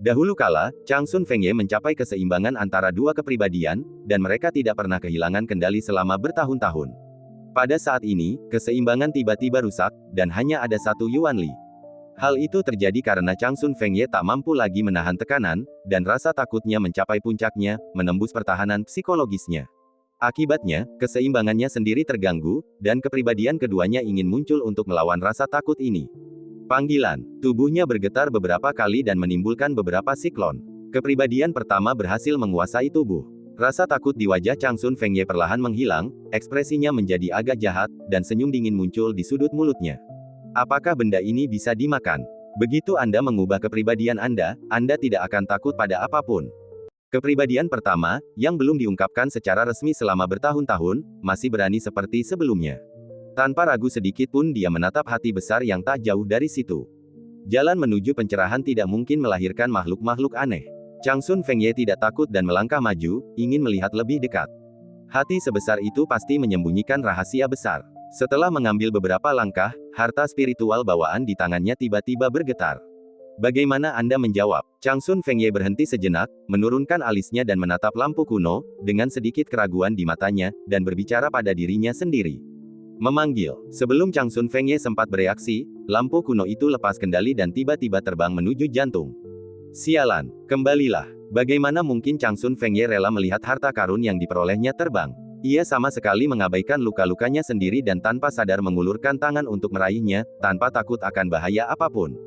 Dahulu kala, Chang Sun Fengye mencapai keseimbangan antara dua kepribadian, dan mereka tidak pernah kehilangan kendali selama bertahun-tahun. Pada saat ini, keseimbangan tiba-tiba rusak, dan hanya ada satu Yuan Li. Hal itu terjadi karena Chang Sun Fengye tak mampu lagi menahan tekanan, dan rasa takutnya mencapai puncaknya, menembus pertahanan psikologisnya. Akibatnya, keseimbangannya sendiri terganggu, dan kepribadian keduanya ingin muncul untuk melawan rasa takut ini. Panggilan. Tubuhnya bergetar beberapa kali dan menimbulkan beberapa siklon. Kepribadian pertama berhasil menguasai tubuh. Rasa takut di wajah Changsun Fengye perlahan menghilang, ekspresinya menjadi agak jahat, dan senyum dingin muncul di sudut mulutnya. Apakah benda ini bisa dimakan? Begitu Anda mengubah kepribadian Anda tidak akan takut pada apapun. Kepribadian pertama, yang belum diungkapkan secara resmi selama bertahun-tahun, masih berani seperti sebelumnya. Tanpa ragu sedikit pun dia menatap hati besar yang tak jauh dari situ. Jalan menuju pencerahan tidak mungkin melahirkan makhluk-makhluk aneh. Changsun Fengye tidak takut dan melangkah maju, ingin melihat lebih dekat. Hati sebesar itu pasti menyembunyikan rahasia besar. Setelah mengambil beberapa langkah, harta spiritual bawaan di tangannya tiba-tiba bergetar. Bagaimana Anda menjawab? Changsun Fengye berhenti sejenak, menurunkan alisnya dan menatap lampu kuno, dengan sedikit keraguan di matanya, dan berbicara pada dirinya sendiri. Memanggil. Sebelum Changsun Fengye sempat bereaksi, lampu kuno itu lepas kendali dan tiba-tiba terbang menuju jantung. Sialan, kembalilah. Bagaimana mungkin Changsun Fengye rela melihat harta karun yang diperolehnya terbang? Ia sama sekali mengabaikan luka-lukanya sendiri dan tanpa sadar mengulurkan tangan untuk meraihnya, tanpa takut akan bahaya apapun.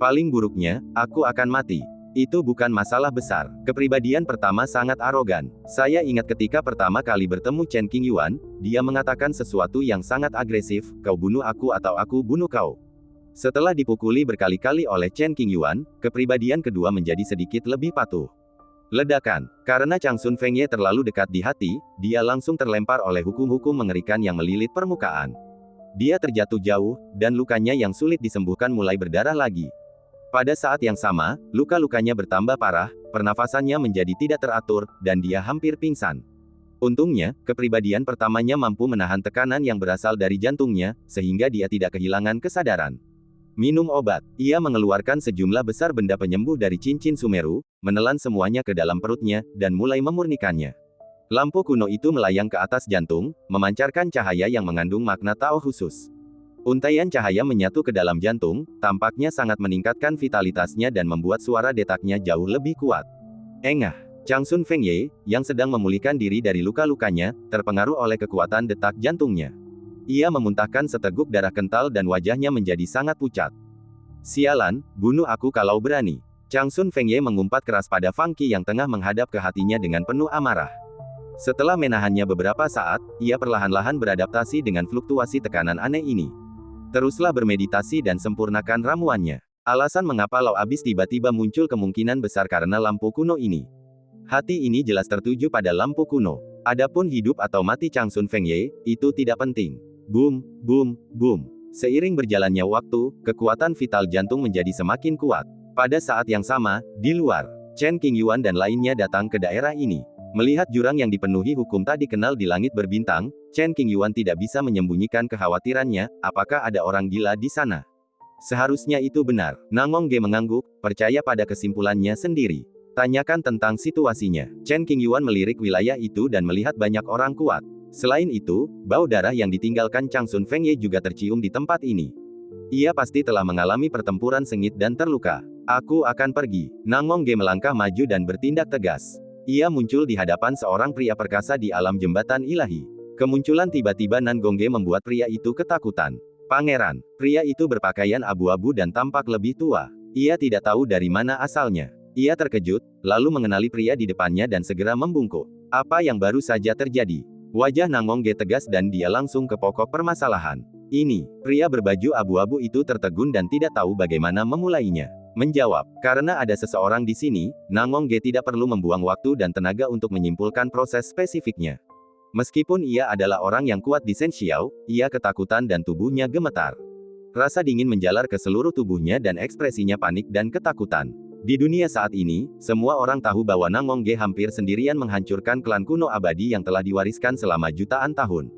Paling buruknya, aku akan mati. Itu bukan masalah besar. Kepribadian pertama sangat arogan. Saya ingat ketika pertama kali bertemu Chen Qingyuan, dia mengatakan sesuatu yang sangat agresif, kau bunuh aku atau aku bunuh kau. Setelah dipukuli berkali-kali oleh Chen Qingyuan, kepribadian kedua menjadi sedikit lebih patuh. Ledakan. Karena Changsun Fengye terlalu dekat di hati, dia langsung terlempar oleh hukum-hukum mengerikan yang melilit permukaan. Dia terjatuh jauh, dan lukanya yang sulit disembuhkan mulai berdarah lagi. Pada saat yang sama, luka-lukanya bertambah parah, pernafasannya menjadi tidak teratur, dan dia hampir pingsan. Untungnya, kepribadian pertamanya mampu menahan tekanan yang berasal dari jantungnya, sehingga dia tidak kehilangan kesadaran. Minum obat. Ia mengeluarkan sejumlah besar benda penyembuh dari cincin Sumeru, menelan semuanya ke dalam perutnya, dan mulai memurnikannya. Lampu kuno itu melayang ke atas jantung, memancarkan cahaya yang mengandung makna Tao khusus. Untaian cahaya menyatu ke dalam jantung, tampaknya sangat meningkatkan vitalitasnya dan membuat suara detaknya jauh lebih kuat. Engah. Changsun Fengye, yang sedang memulihkan diri dari luka-lukanya, terpengaruh oleh kekuatan detak jantungnya. Ia memuntahkan seteguk darah kental dan wajahnya menjadi sangat pucat. Sialan, bunuh aku kalau berani. Changsun Fengye mengumpat keras pada Fang Qi yang tengah menghadap ke hatinya dengan penuh amarah. Setelah menahannya beberapa saat, ia perlahan-lahan beradaptasi dengan fluktuasi tekanan aneh ini. Teruslah bermeditasi dan sempurnakan ramuannya. Alasan mengapa Lao Abis tiba-tiba muncul kemungkinan besar karena lampu kuno ini. Hati ini jelas tertuju pada lampu kuno. Adapun hidup atau mati Changsun Fengye, itu tidak penting. Boom, boom, boom. Seiring berjalannya waktu, kekuatan vital jantung menjadi semakin kuat. Pada saat yang sama, di luar, Chen Qingyuan dan lainnya datang ke daerah ini. Melihat jurang yang dipenuhi hukum tak dikenal di langit berbintang, Chen Qingyuan tidak bisa menyembunyikan kekhawatirannya, apakah ada orang gila di sana? Seharusnya itu benar. Nangong Ge mengangguk, percaya pada kesimpulannya sendiri. Tanyakan tentang situasinya. Chen Qingyuan melirik wilayah itu dan melihat banyak orang kuat. Selain itu, bau darah yang ditinggalkan Changsun Fengye juga tercium di tempat ini. Ia pasti telah mengalami pertempuran sengit dan terluka. Aku akan pergi. Nangong Ge melangkah maju dan bertindak tegas. Ia muncul di hadapan seorang pria perkasa di alam jembatan ilahi. Kemunculan tiba-tiba Nan Gongge membuat pria itu ketakutan. Pangeran. Pria itu berpakaian abu-abu dan tampak lebih tua. Ia tidak tahu dari mana asalnya. Ia terkejut, lalu mengenali pria di depannya dan segera membungkuk. Apa yang baru saja terjadi? Wajah Nan Gongge tegas dan dia langsung ke pokok permasalahan. Ini, pria berbaju abu-abu itu tertegun dan tidak tahu bagaimana memulainya. Menjawab, karena ada seseorang di sini, Nangong Ge tidak perlu membuang waktu dan tenaga untuk menyimpulkan proses spesifiknya. Meskipun ia adalah orang yang kuat di Shenxiao, ia ketakutan dan tubuhnya gemetar. Rasa dingin menjalar ke seluruh tubuhnya dan ekspresinya panik dan ketakutan. Di dunia saat ini, semua orang tahu bahwa Nangong Ge hampir sendirian menghancurkan klan kuno abadi yang telah diwariskan selama jutaan tahun.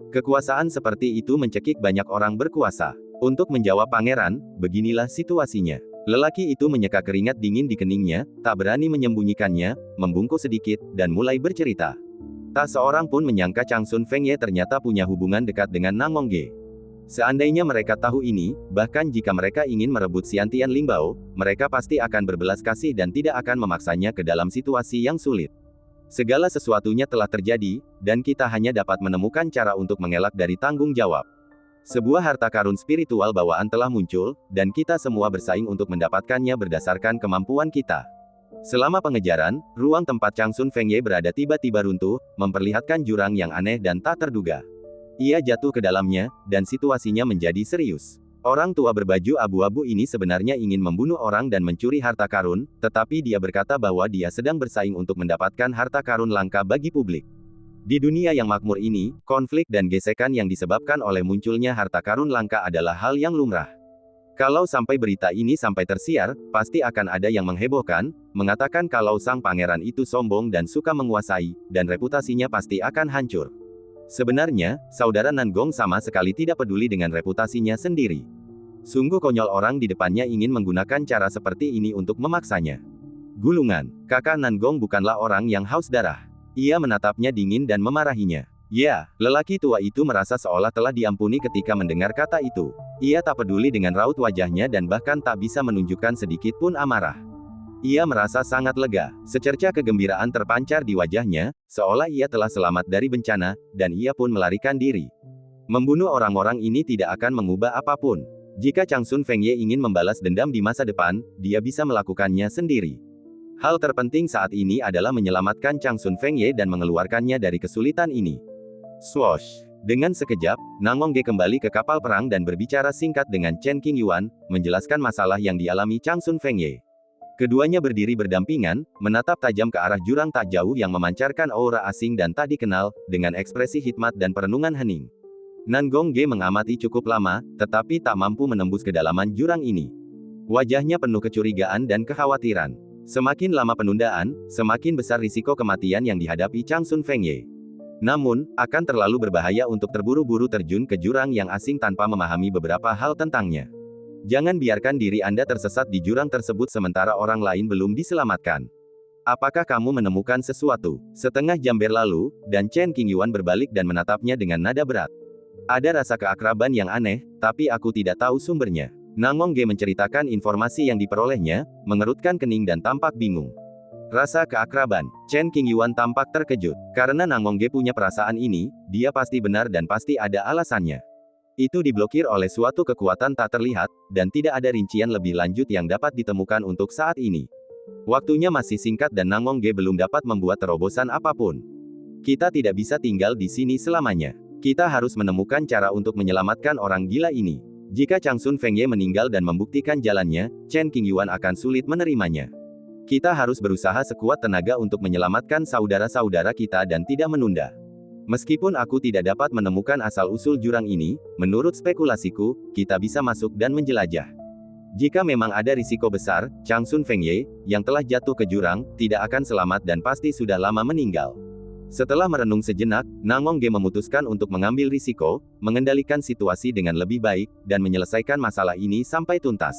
Kekuasaan seperti itu mencekik banyak orang berkuasa. Untuk menjawab pangeran, beginilah situasinya. Lelaki itu menyeka keringat dingin di keningnya, tak berani menyembunyikannya, membungkuk sedikit, dan mulai bercerita. Tak seorang pun menyangka Changsun Fengye ternyata punya hubungan dekat dengan Nangong Ge. Seandainya mereka tahu ini, bahkan jika mereka ingin merebut Xiantian Lingbao, mereka pasti akan berbelas kasih dan tidak akan memaksanya ke dalam situasi yang sulit. Segala sesuatunya telah terjadi, dan kita hanya dapat menemukan cara untuk mengelak dari tanggung jawab. Sebuah harta karun spiritual bawaan telah muncul, dan kita semua bersaing untuk mendapatkannya berdasarkan kemampuan kita. Selama pengejaran, ruang tempat Changsun Fengye berada tiba-tiba runtuh, memperlihatkan jurang yang aneh dan tak terduga. Ia jatuh ke dalamnya, dan situasinya menjadi serius. Orang tua berbaju abu-abu ini sebenarnya ingin membunuh orang dan mencuri harta karun, tetapi dia berkata bahwa dia sedang bersaing untuk mendapatkan harta karun langka bagi publik. Di dunia yang makmur ini, konflik dan gesekan yang disebabkan oleh munculnya harta karun langka adalah hal yang lumrah. Kalau sampai berita ini sampai tersiar, pasti akan ada yang menghebohkan, mengatakan kalau sang pangeran itu sombong dan suka menguasai, dan reputasinya pasti akan hancur. Sebenarnya, saudara Nangong sama sekali tidak peduli dengan reputasinya sendiri. Sungguh konyol orang di depannya ingin menggunakan cara seperti ini untuk memaksanya. Gulungan, kakak Nangong bukanlah orang yang haus darah. Ia menatapnya dingin dan memarahinya. Ya, lelaki tua itu merasa seolah telah diampuni ketika mendengar kata itu. Ia tak peduli dengan raut wajahnya dan bahkan tak bisa menunjukkan sedikit pun amarah. Ia merasa sangat lega, secerca kegembiraan terpancar di wajahnya, seolah ia telah selamat dari bencana, dan ia pun melarikan diri. Membunuh orang-orang ini tidak akan mengubah apapun. Jika Changsun Fengye ingin membalas dendam di masa depan, dia bisa melakukannya sendiri. Hal terpenting saat ini adalah menyelamatkan Changsun Fengye dan mengeluarkannya dari kesulitan ini. Swoosh! Dengan sekejap, Nangongge kembali ke kapal perang dan berbicara singkat dengan Chen Qingyuan, menjelaskan masalah yang dialami Changsun Fengye. Keduanya berdiri berdampingan, menatap tajam ke arah jurang tak jauh yang memancarkan aura asing dan tak dikenal, dengan ekspresi hikmat dan perenungan hening. Nangongge mengamati cukup lama, tetapi tak mampu menembus kedalaman jurang ini. Wajahnya penuh kecurigaan dan kekhawatiran. Semakin lama penundaan, semakin besar risiko kematian yang dihadapi Changsun Fengye. Namun, akan terlalu berbahaya untuk terburu-buru terjun ke jurang yang asing tanpa memahami beberapa hal tentangnya. Jangan biarkan diri Anda tersesat di jurang tersebut sementara orang lain belum diselamatkan. Apakah kamu menemukan sesuatu? Setengah jam berlalu, dan Chen Qingyuan berbalik dan menatapnya dengan nada berat. Ada rasa keakraban yang aneh, tapi aku tidak tahu sumbernya. Nangongge menceritakan informasi yang diperolehnya, mengerutkan kening dan tampak bingung. Rasa keakraban. Chen Qingyuan tampak terkejut. Karena Nangongge punya perasaan ini, dia pasti benar dan pasti ada alasannya. Itu diblokir oleh suatu kekuatan tak terlihat, dan tidak ada rincian lebih lanjut yang dapat ditemukan untuk saat ini. Waktunya masih singkat dan Nangongge belum dapat membuat terobosan apapun. Kita tidak bisa tinggal di sini selamanya. Kita harus menemukan cara untuk menyelamatkan orang gila ini. Jika Changsun Fengye meninggal dan membuktikan jalannya, Chen Qingyuan akan sulit menerimanya. Kita harus berusaha sekuat tenaga untuk menyelamatkan saudara-saudara kita dan tidak menunda. Meskipun aku tidak dapat menemukan asal-usul jurang ini, menurut spekulasiku, kita bisa masuk dan menjelajah. Jika memang ada risiko besar, Changsun Fengye, yang telah jatuh ke jurang, tidak akan selamat dan pasti sudah lama meninggal. Setelah merenung sejenak, Nangongge memutuskan untuk mengambil risiko, mengendalikan situasi dengan lebih baik, dan menyelesaikan masalah ini sampai tuntas.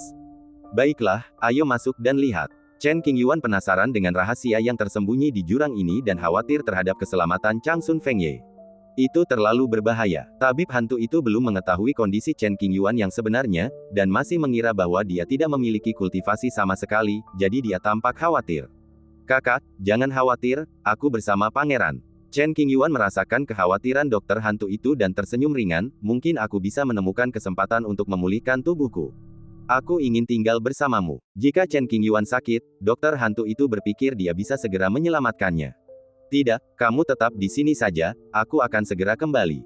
Baiklah, ayo masuk dan lihat. Chen Qingyuan penasaran dengan rahasia yang tersembunyi di jurang ini dan khawatir terhadap keselamatan Changsun Fengye. Itu terlalu berbahaya. Tabib hantu itu belum mengetahui kondisi Chen Qingyuan yang sebenarnya, dan masih mengira bahwa dia tidak memiliki kultivasi sama sekali, jadi dia tampak khawatir. Kakak, jangan khawatir, aku bersama pangeran. Chen Qingyuan merasakan kekhawatiran dokter hantu itu dan tersenyum ringan, mungkin aku bisa menemukan kesempatan untuk memulihkan tubuhku. Aku ingin tinggal bersamamu. Jika Chen Qingyuan sakit, dokter hantu itu berpikir dia bisa segera menyelamatkannya. Tidak, kamu tetap di sini saja, aku akan segera kembali.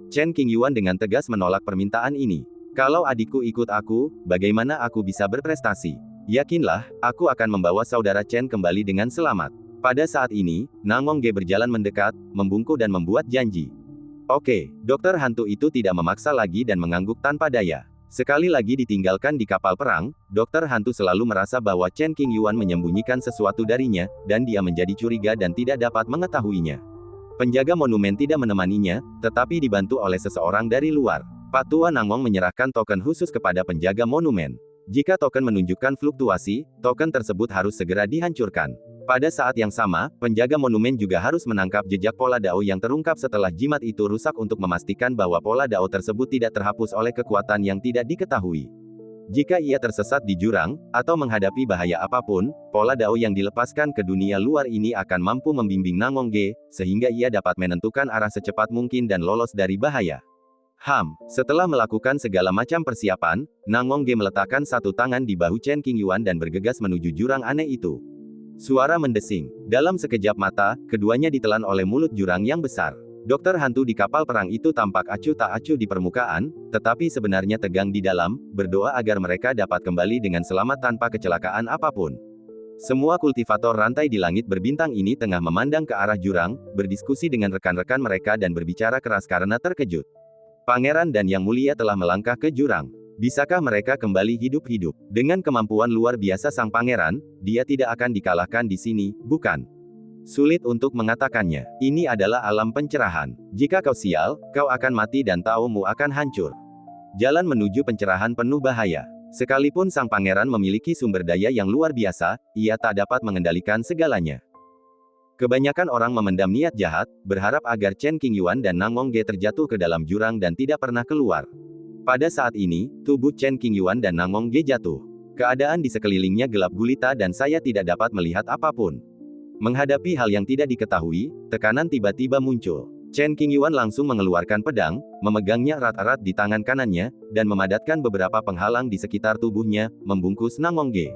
Chen Qingyuan dengan tegas menolak permintaan ini. Kalau adikku ikut aku, bagaimana aku bisa berprestasi? Yakinlah, aku akan membawa saudara Chen kembali dengan selamat. Pada saat ini, Nangongge berjalan mendekat, membungkuk dan membuat janji. Oke, dokter hantu itu tidak memaksa lagi dan mengangguk tanpa daya. Sekali lagi ditinggalkan di kapal perang, dokter hantu selalu merasa bahwa Chen Qingyuan menyembunyikan sesuatu darinya, dan dia menjadi curiga dan tidak dapat mengetahuinya. Penjaga monumen tidak menemaninya, tetapi dibantu oleh seseorang dari luar. Pak Tua Nangong menyerahkan token khusus kepada penjaga monumen. Jika token menunjukkan fluktuasi, token tersebut harus segera dihancurkan. Pada saat yang sama, penjaga monumen juga harus menangkap jejak pola dao yang terungkap setelah jimat itu rusak untuk memastikan bahwa pola dao tersebut tidak terhapus oleh kekuatan yang tidak diketahui. Jika ia tersesat di jurang, atau menghadapi bahaya apapun, pola dao yang dilepaskan ke dunia luar ini akan mampu membimbing Nangongge, sehingga ia dapat menentukan arah secepat mungkin dan lolos dari bahaya. Setelah melakukan segala macam persiapan, Nangongge meletakkan satu tangan di bahu Chen Qingyuan dan bergegas menuju jurang aneh itu. Suara mendesing. Dalam sekejap mata, keduanya ditelan oleh mulut jurang yang besar. Dokter hantu di kapal perang itu tampak acuh tak acuh di permukaan, tetapi sebenarnya tegang di dalam, berdoa agar mereka dapat kembali dengan selamat tanpa kecelakaan apapun. Semua kultivator rantai di langit berbintang ini tengah memandang ke arah jurang, berdiskusi dengan rekan-rekan mereka dan berbicara keras karena terkejut. Pangeran dan Yang Mulia telah melangkah ke jurang. Bisakah mereka kembali hidup-hidup? Dengan kemampuan luar biasa sang pangeran, dia tidak akan dikalahkan di sini, bukan? Sulit untuk mengatakannya. Ini adalah alam pencerahan. Jika kau sial, kau akan mati dan taomu akan hancur. Jalan menuju pencerahan penuh bahaya. Sekalipun sang pangeran memiliki sumber daya yang luar biasa, ia tak dapat mengendalikan segalanya. Kebanyakan orang memendam niat jahat, berharap agar Chen Qingyuan dan Nangongge terjatuh ke dalam jurang dan tidak pernah keluar. Pada saat ini, tubuh Chen Qingyuan dan Nangongge jatuh. Keadaan di sekelilingnya gelap gulita dan saya tidak dapat melihat apapun. Menghadapi hal yang tidak diketahui, tekanan tiba-tiba muncul. Chen Qingyuan langsung mengeluarkan pedang, memegangnya erat-erat di tangan kanannya, dan memadatkan beberapa penghalang di sekitar tubuhnya, membungkus Nangongge.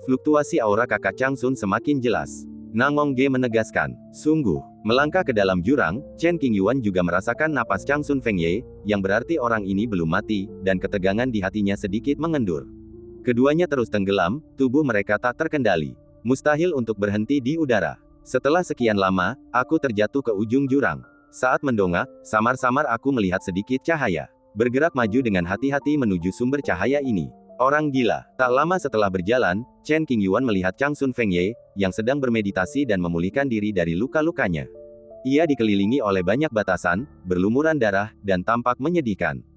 Fluktuasi aura kakak Changsun semakin jelas. Nangongge menegaskan, sungguh, melangkah ke dalam jurang, Chen Qingyuan juga merasakan napas Changsun Fengye, yang berarti orang ini belum mati, dan ketegangan di hatinya sedikit mengendur. Keduanya terus tenggelam, tubuh mereka tak terkendali. Mustahil untuk berhenti di udara. Setelah sekian lama, aku terjatuh ke ujung jurang. Saat mendongak, samar-samar aku melihat sedikit cahaya. Bergerak maju dengan hati-hati menuju sumber cahaya ini. Orang gila. Tak lama setelah berjalan, Chen Qingyuan melihat Changsun Fengye, yang sedang bermeditasi dan memulihkan diri dari luka-lukanya. Ia dikelilingi oleh banyak batasan, berlumuran darah, dan tampak menyedihkan.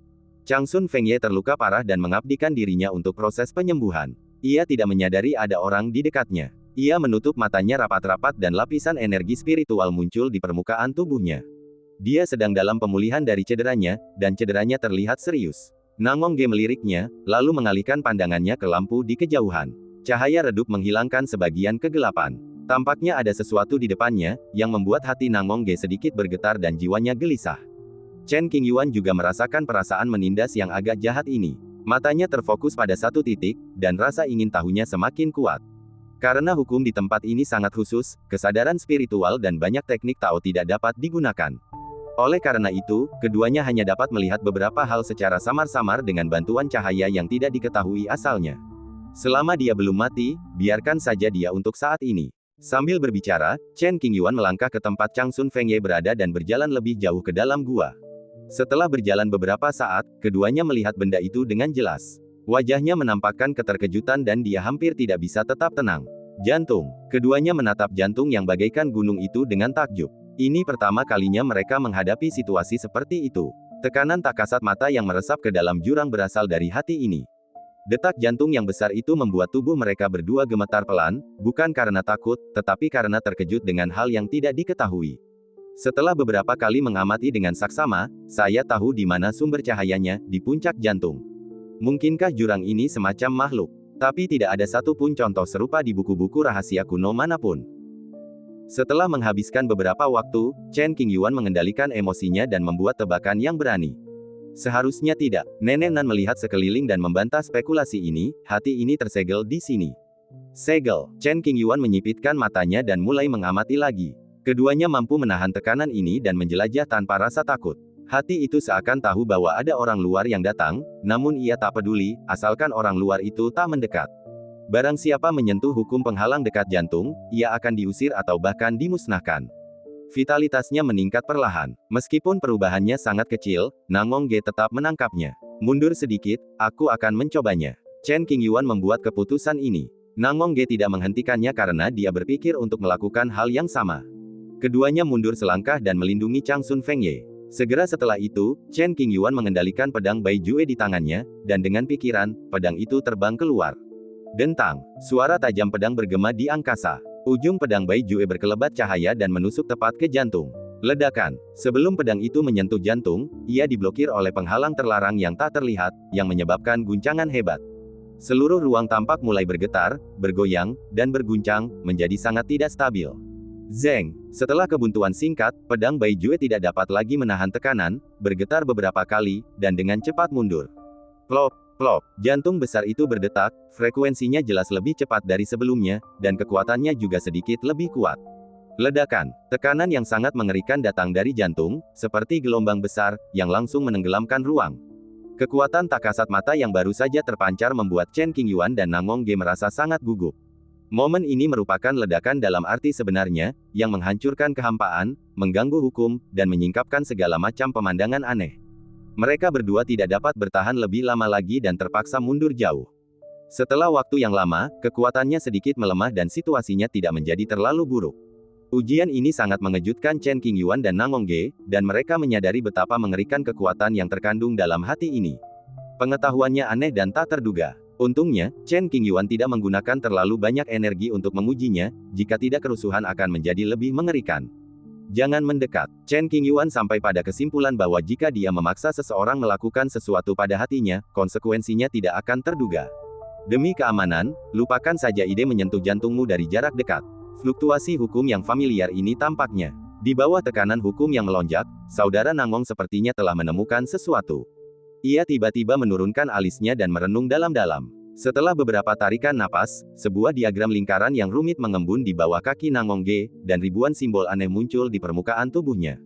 Changsun Fengye terluka parah dan mengabdikan dirinya untuk proses penyembuhan. Ia tidak menyadari ada orang di dekatnya. Ia menutup matanya rapat-rapat dan lapisan energi spiritual muncul di permukaan tubuhnya. Dia sedang dalam pemulihan dari cederanya, dan cederanya terlihat serius. Nangongge meliriknya, lalu mengalihkan pandangannya ke lampu di kejauhan. Cahaya redup menghilangkan sebagian kegelapan. Tampaknya ada sesuatu di depannya, yang membuat hati Nangongge sedikit bergetar dan jiwanya gelisah. Chen Qingyuan juga merasakan perasaan menindas yang agak jahat ini. Matanya terfokus pada satu titik, dan rasa ingin tahunya semakin kuat. Karena hukum di tempat ini sangat khusus, kesadaran spiritual dan banyak teknik Tao tidak dapat digunakan. Oleh karena itu, keduanya hanya dapat melihat beberapa hal secara samar-samar dengan bantuan cahaya yang tidak diketahui asalnya. Selama dia belum mati, biarkan saja dia untuk saat ini. Sambil berbicara, Chen Qingyuan melangkah ke tempat Changsun Fengye berada dan berjalan lebih jauh ke dalam gua. Setelah berjalan beberapa saat, keduanya melihat benda itu dengan jelas. Wajahnya menampakkan keterkejutan dan dia hampir tidak bisa tetap tenang. Jantung. Keduanya menatap jantung yang bagaikan gunung itu dengan takjub. Ini pertama kalinya mereka menghadapi situasi seperti itu. Tekanan tak kasat mata yang meresap ke dalam jurang berasal dari hati ini. Detak jantung yang besar itu membuat tubuh mereka berdua gemetar pelan, bukan karena takut, tetapi karena terkejut dengan hal yang tidak diketahui. Setelah beberapa kali mengamati dengan saksama, saya tahu di mana sumber cahayanya, di puncak jantung. Mungkinkah jurang ini semacam makhluk? Tapi tidak ada satupun contoh serupa di buku-buku rahasia kuno manapun. Setelah menghabiskan beberapa waktu, Chen Qingyuan mengendalikan emosinya dan membuat tebakan yang berani. Seharusnya tidak. Nenek Nan melihat sekeliling dan membantah spekulasi ini, hati ini tersegel di sini. Segel. Chen Qingyuan menyipitkan matanya dan mulai mengamati lagi. Keduanya mampu menahan tekanan ini dan menjelajah tanpa rasa takut. Hati itu seakan tahu bahwa ada orang luar yang datang, namun ia tak peduli, asalkan orang luar itu tak mendekat. Barang siapa menyentuh hukum penghalang dekat jantung, ia akan diusir atau bahkan dimusnahkan. Vitalitasnya meningkat perlahan. Meskipun perubahannya sangat kecil, Nangongge tetap menangkapnya. Mundur sedikit, aku akan mencobanya. Chen Qingyuan membuat keputusan ini. Nangongge tidak menghentikannya karena dia berpikir untuk melakukan hal yang sama. Keduanya mundur selangkah dan melindungi Changsun Fengye. Segera setelah itu, Chen Qingyuan mengendalikan pedang Bai Jue di tangannya, dan dengan pikiran, pedang itu terbang keluar. Dentang, suara tajam pedang bergema di angkasa. Ujung pedang Bai Jue berkelebat cahaya dan menusuk tepat ke jantung. Ledakan. Sebelum pedang itu menyentuh jantung, ia diblokir oleh penghalang terlarang yang tak terlihat, yang menyebabkan guncangan hebat. Seluruh ruang tampak mulai bergetar, bergoyang, dan berguncang, menjadi sangat tidak stabil. Zeng, setelah kebuntuan singkat, pedang Bai Jue tidak dapat lagi menahan tekanan, bergetar beberapa kali, dan dengan cepat mundur. Plop, plop, jantung besar itu berdetak, frekuensinya jelas lebih cepat dari sebelumnya, dan kekuatannya juga sedikit lebih kuat. Ledakan, tekanan yang sangat mengerikan datang dari jantung, seperti gelombang besar, yang langsung menenggelamkan ruang. Kekuatan tak kasat mata yang baru saja terpancar membuat Chen Qingyuan dan Namong Ge merasa sangat gugup. Momen ini merupakan ledakan dalam arti sebenarnya, yang menghancurkan kehampaan, mengganggu hukum, dan menyingkapkan segala macam pemandangan aneh. Mereka berdua tidak dapat bertahan lebih lama lagi dan terpaksa mundur jauh. Setelah waktu yang lama, kekuatannya sedikit melemah dan situasinya tidak menjadi terlalu buruk. Ujian ini sangat mengejutkan Chen Qingyuan dan Namong Ge, dan mereka menyadari betapa mengerikan kekuatan yang terkandung dalam hati ini. Pengetahuannya aneh dan tak terduga. Untungnya, Chen Qingyuan tidak menggunakan terlalu banyak energi untuk mengujinya, jika tidak kerusuhan akan menjadi lebih mengerikan. Jangan mendekat. Chen Qingyuan sampai pada kesimpulan bahwa jika dia memaksa seseorang melakukan sesuatu pada hatinya, konsekuensinya tidak akan terduga. Demi keamanan, lupakan saja ide menyentuh jantungmu dari jarak dekat. Fluktuasi hukum yang familiar ini tampaknya. Di bawah tekanan hukum yang melonjak, saudara Nangong sepertinya telah menemukan sesuatu. Ia tiba-tiba menurunkan alisnya dan merenung dalam-dalam. Setelah beberapa tarikan napas, sebuah diagram lingkaran yang rumit mengembun di bawah kaki Nangong Ge, dan ribuan simbol aneh muncul di permukaan tubuhnya.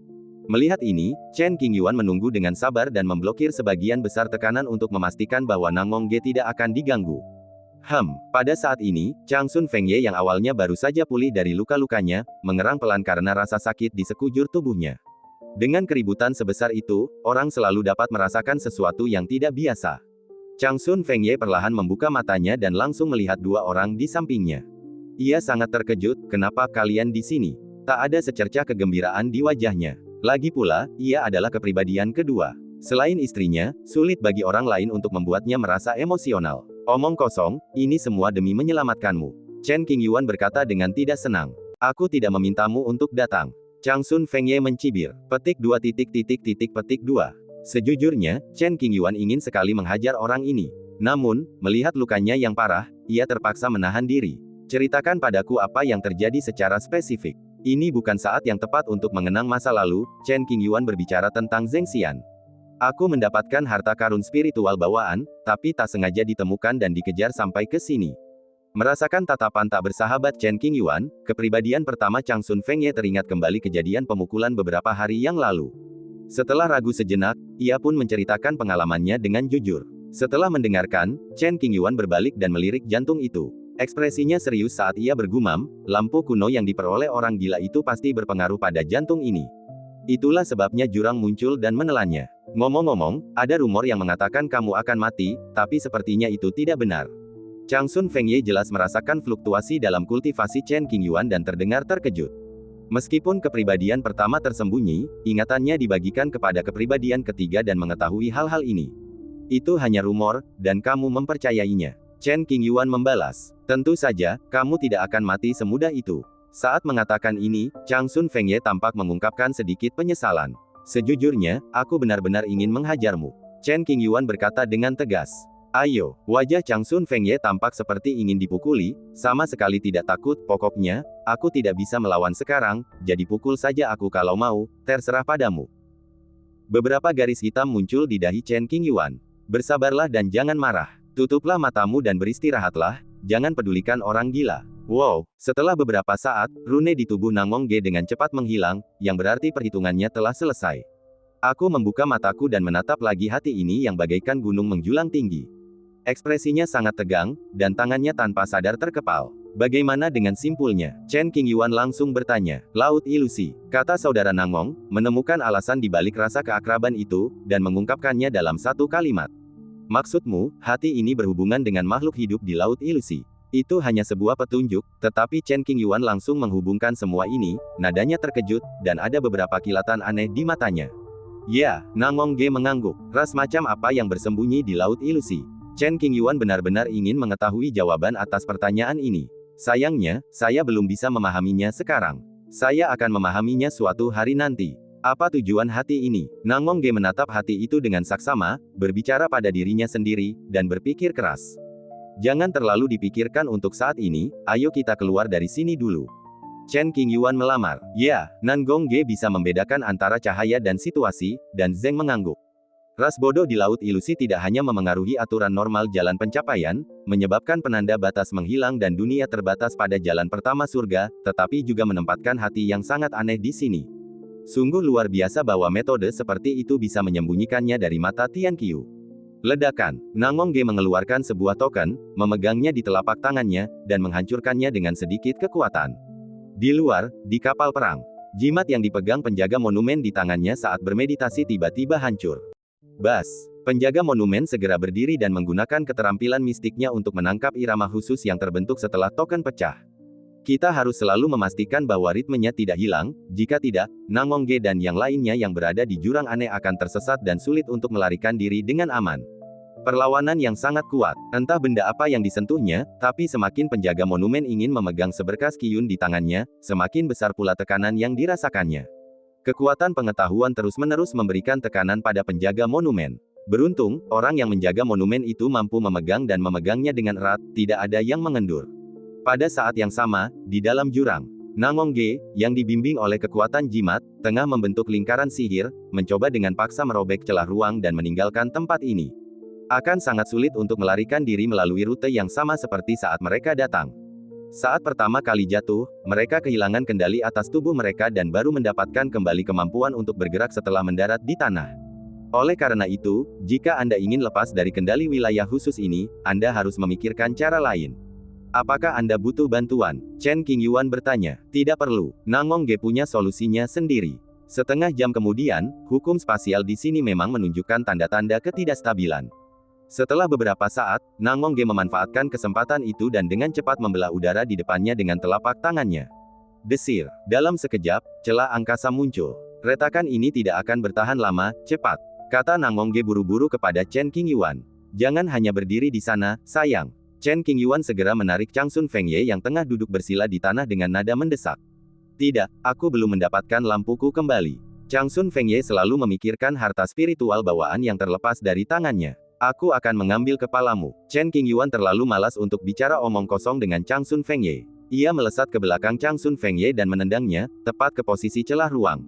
Melihat ini, Chen Qingyuan menunggu dengan sabar dan memblokir sebagian besar tekanan untuk memastikan bahwa Nangong Ge tidak akan diganggu. Pada saat ini, Changsun Fengye yang awalnya baru saja pulih dari luka-lukanya, mengerang pelan karena rasa sakit di sekujur tubuhnya. Dengan keributan sebesar itu, orang selalu dapat merasakan sesuatu yang tidak biasa. Changsun Fengye perlahan membuka matanya dan langsung melihat dua orang di sampingnya. Ia sangat terkejut, kenapa kalian di sini? Tak ada secercah kegembiraan di wajahnya. Lagi pula, ia adalah kepribadian kedua. Selain istrinya, sulit bagi orang lain untuk membuatnya merasa emosional. Omong kosong, ini semua demi menyelamatkanmu. Chen Qingyuan berkata dengan tidak senang. Aku tidak memintamu untuk datang. Changsun Fengye mencibir. Petik 2. Sejujurnya, Chen Qingyuan ingin sekali menghajar orang ini. Namun, melihat lukanya yang parah, ia terpaksa menahan diri. Ceritakan padaku apa yang terjadi secara spesifik. Ini bukan saat yang tepat untuk mengenang masa lalu, Chen Qingyuan berbicara tentang Zheng Xian. Aku mendapatkan harta karun spiritual bawaan, tapi tak sengaja ditemukan dan dikejar sampai ke sini. Merasakan tatapan tak bersahabat Chen Qingyuan, kepribadian pertama Changsun Fengye teringat kembali kejadian pemukulan beberapa hari yang lalu. Setelah ragu sejenak, ia pun menceritakan pengalamannya dengan jujur. Setelah mendengarkan, Chen Qingyuan berbalik dan melirik jantung itu. Ekspresinya serius saat ia bergumam, lampu kuno yang diperoleh orang gila itu pasti berpengaruh pada jantung ini. Itulah sebabnya jurang muncul dan menelannya. Ngomong-ngomong, ada rumor yang mengatakan kamu akan mati, tapi sepertinya itu tidak benar. Changsun Fengye jelas merasakan fluktuasi dalam kultivasi Chen Qingyuan dan terdengar terkejut. Meskipun kepribadian pertama tersembunyi, ingatannya dibagikan kepada kepribadian ketiga dan mengetahui hal-hal ini. Itu hanya rumor, dan kamu mempercayainya. Chen Qingyuan membalas. Tentu saja, kamu tidak akan mati semudah itu. Saat mengatakan ini, Changsun Fengye tampak mengungkapkan sedikit penyesalan. Sejujurnya, aku benar-benar ingin menghajarmu. Chen Qingyuan berkata dengan tegas. Ayo, wajah Changsun Fengye tampak seperti ingin dipukuli, sama sekali tidak takut, pokoknya, aku tidak bisa melawan sekarang, jadi pukul saja aku kalau mau, terserah padamu. Beberapa garis hitam muncul di dahi Chen Qingyuan. Bersabarlah dan jangan marah. Tutuplah matamu dan beristirahatlah, jangan pedulikan orang gila. Wow, setelah beberapa saat, rune di tubuh Nangong Ge dengan cepat menghilang, yang berarti perhitungannya telah selesai. Aku membuka mataku dan menatap lagi hati ini yang bagaikan gunung menjulang tinggi. Ekspresinya sangat tegang, dan tangannya tanpa sadar terkepal. Bagaimana dengan simpulnya? Chen Qingyuan langsung bertanya. Laut ilusi, kata saudara Nangong, menemukan alasan di balik rasa keakraban itu, dan mengungkapkannya dalam satu kalimat. Maksudmu, hati ini berhubungan dengan makhluk hidup di laut ilusi. Itu hanya sebuah petunjuk, tetapi Chen Qingyuan langsung menghubungkan semua ini, nadanya terkejut, dan ada beberapa kilatan aneh di matanya. Ya, Nangong Ge mengangguk. Ras macam apa yang bersembunyi di laut ilusi? Chen Qingyuan benar-benar ingin mengetahui jawaban atas pertanyaan ini. Sayangnya, saya belum bisa memahaminya sekarang. Saya akan memahaminya suatu hari nanti. Apa tujuan hati ini? Nangong Ge menatap hati itu dengan saksama, berbicara pada dirinya sendiri, dan berpikir keras. Jangan terlalu dipikirkan untuk saat ini, ayo kita keluar dari sini dulu. Chen Qingyuan melamar. Ya, Nan Gongge bisa membedakan antara cahaya dan situasi, dan Zeng mengangguk. Ras bodoh di laut ilusi tidak hanya memengaruhi aturan normal jalan pencapaian, menyebabkan penanda batas menghilang dan dunia terbatas pada jalan pertama surga, tetapi juga menempatkan hati yang sangat aneh di sini. Sungguh luar biasa bahwa metode seperti itu bisa menyembunyikannya dari mata Tian Qiu. Ledakan. Nangongge mengeluarkan sebuah token, memegangnya di telapak tangannya, dan menghancurkannya dengan sedikit kekuatan. Di luar, di kapal perang, jimat yang dipegang penjaga monumen di tangannya saat bermeditasi tiba-tiba hancur. Bas. Penjaga monumen segera berdiri dan menggunakan keterampilan mistiknya untuk menangkap irama khusus yang terbentuk setelah token pecah. Kita harus selalu memastikan bahwa ritmenya tidak hilang, jika tidak, Nangongge dan yang lainnya yang berada di jurang aneh akan tersesat dan sulit untuk melarikan diri dengan aman. Perlawanan yang sangat kuat, entah benda apa yang disentuhnya, tapi semakin penjaga monumen ingin memegang seberkas Qiyun di tangannya, semakin besar pula tekanan yang dirasakannya. Kekuatan pengetahuan terus-menerus memberikan tekanan pada penjaga monumen. Beruntung, orang yang menjaga monumen itu mampu memegang dan memegangnya dengan erat, tidak ada yang mengendur. Pada saat yang sama, di dalam jurang, Nangongge, yang dibimbing oleh kekuatan jimat, tengah membentuk lingkaran sihir, mencoba dengan paksa merobek celah ruang dan meninggalkan tempat ini. Akan sangat sulit untuk melarikan diri melalui rute yang sama seperti saat mereka datang. Saat pertama kali jatuh, mereka kehilangan kendali atas tubuh mereka dan baru mendapatkan kembali kemampuan untuk bergerak setelah mendarat di tanah. Oleh karena itu, jika Anda ingin lepas dari kendali wilayah khusus ini, Anda harus memikirkan cara lain. Apakah Anda butuh bantuan? Chen Qingyuan bertanya. Tidak perlu, Nangongge punya solusinya sendiri. Setengah jam kemudian, hukum spasial di sini memang menunjukkan tanda-tanda ketidakstabilan. Setelah beberapa saat, Nangongge memanfaatkan kesempatan itu dan dengan cepat membelah udara di depannya dengan telapak tangannya. Desir. Dalam sekejap, celah angkasa muncul. Retakan ini tidak akan bertahan lama, cepat. Kata Nangongge buru-buru kepada Chen Qingyuan. Jangan hanya berdiri di sana, sayang. Chen Qingyuan segera menarik Changsun Fengye yang tengah duduk bersila di tanah dengan nada mendesak. Tidak, aku belum mendapatkan lampuku kembali. Changsun Fengye selalu memikirkan harta spiritual bawaan yang terlepas dari tangannya. Aku akan mengambil kepalamu. Chen Qingyuan terlalu malas untuk bicara omong kosong dengan Changsun Fengye. Ia melesat ke belakang Changsun Fengye dan menendangnya, tepat ke posisi celah ruang.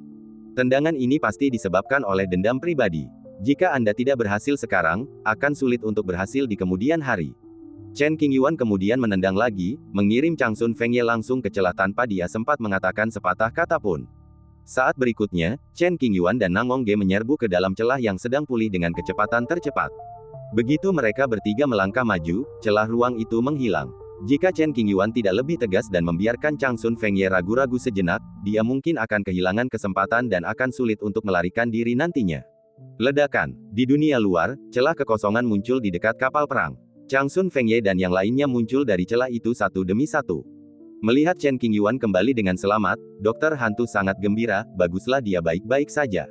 Tendangan ini pasti disebabkan oleh dendam pribadi. Jika Anda tidak berhasil sekarang, akan sulit untuk berhasil di kemudian hari. Chen Qingyuan kemudian menendang lagi, mengirim Changsun Fengye langsung ke celah tanpa dia sempat mengatakan sepatah kata pun. Saat berikutnya, Chen Qingyuan dan Nangongge menyerbu ke dalam celah yang sedang pulih dengan kecepatan tercepat. Begitu mereka bertiga melangkah maju, celah ruang itu menghilang. Jika Chen Qingyuan tidak lebih tegas dan membiarkan Changsun Fengye ragu-ragu sejenak, dia mungkin akan kehilangan kesempatan dan akan sulit untuk melarikan diri nantinya. Ledakan. Di dunia luar, celah kekosongan muncul di dekat kapal perang. Changsun Fengye dan yang lainnya muncul dari celah itu satu demi satu. Melihat Chen Qingyuan kembali dengan selamat, Dokter Hantu sangat gembira, baguslah dia baik-baik saja.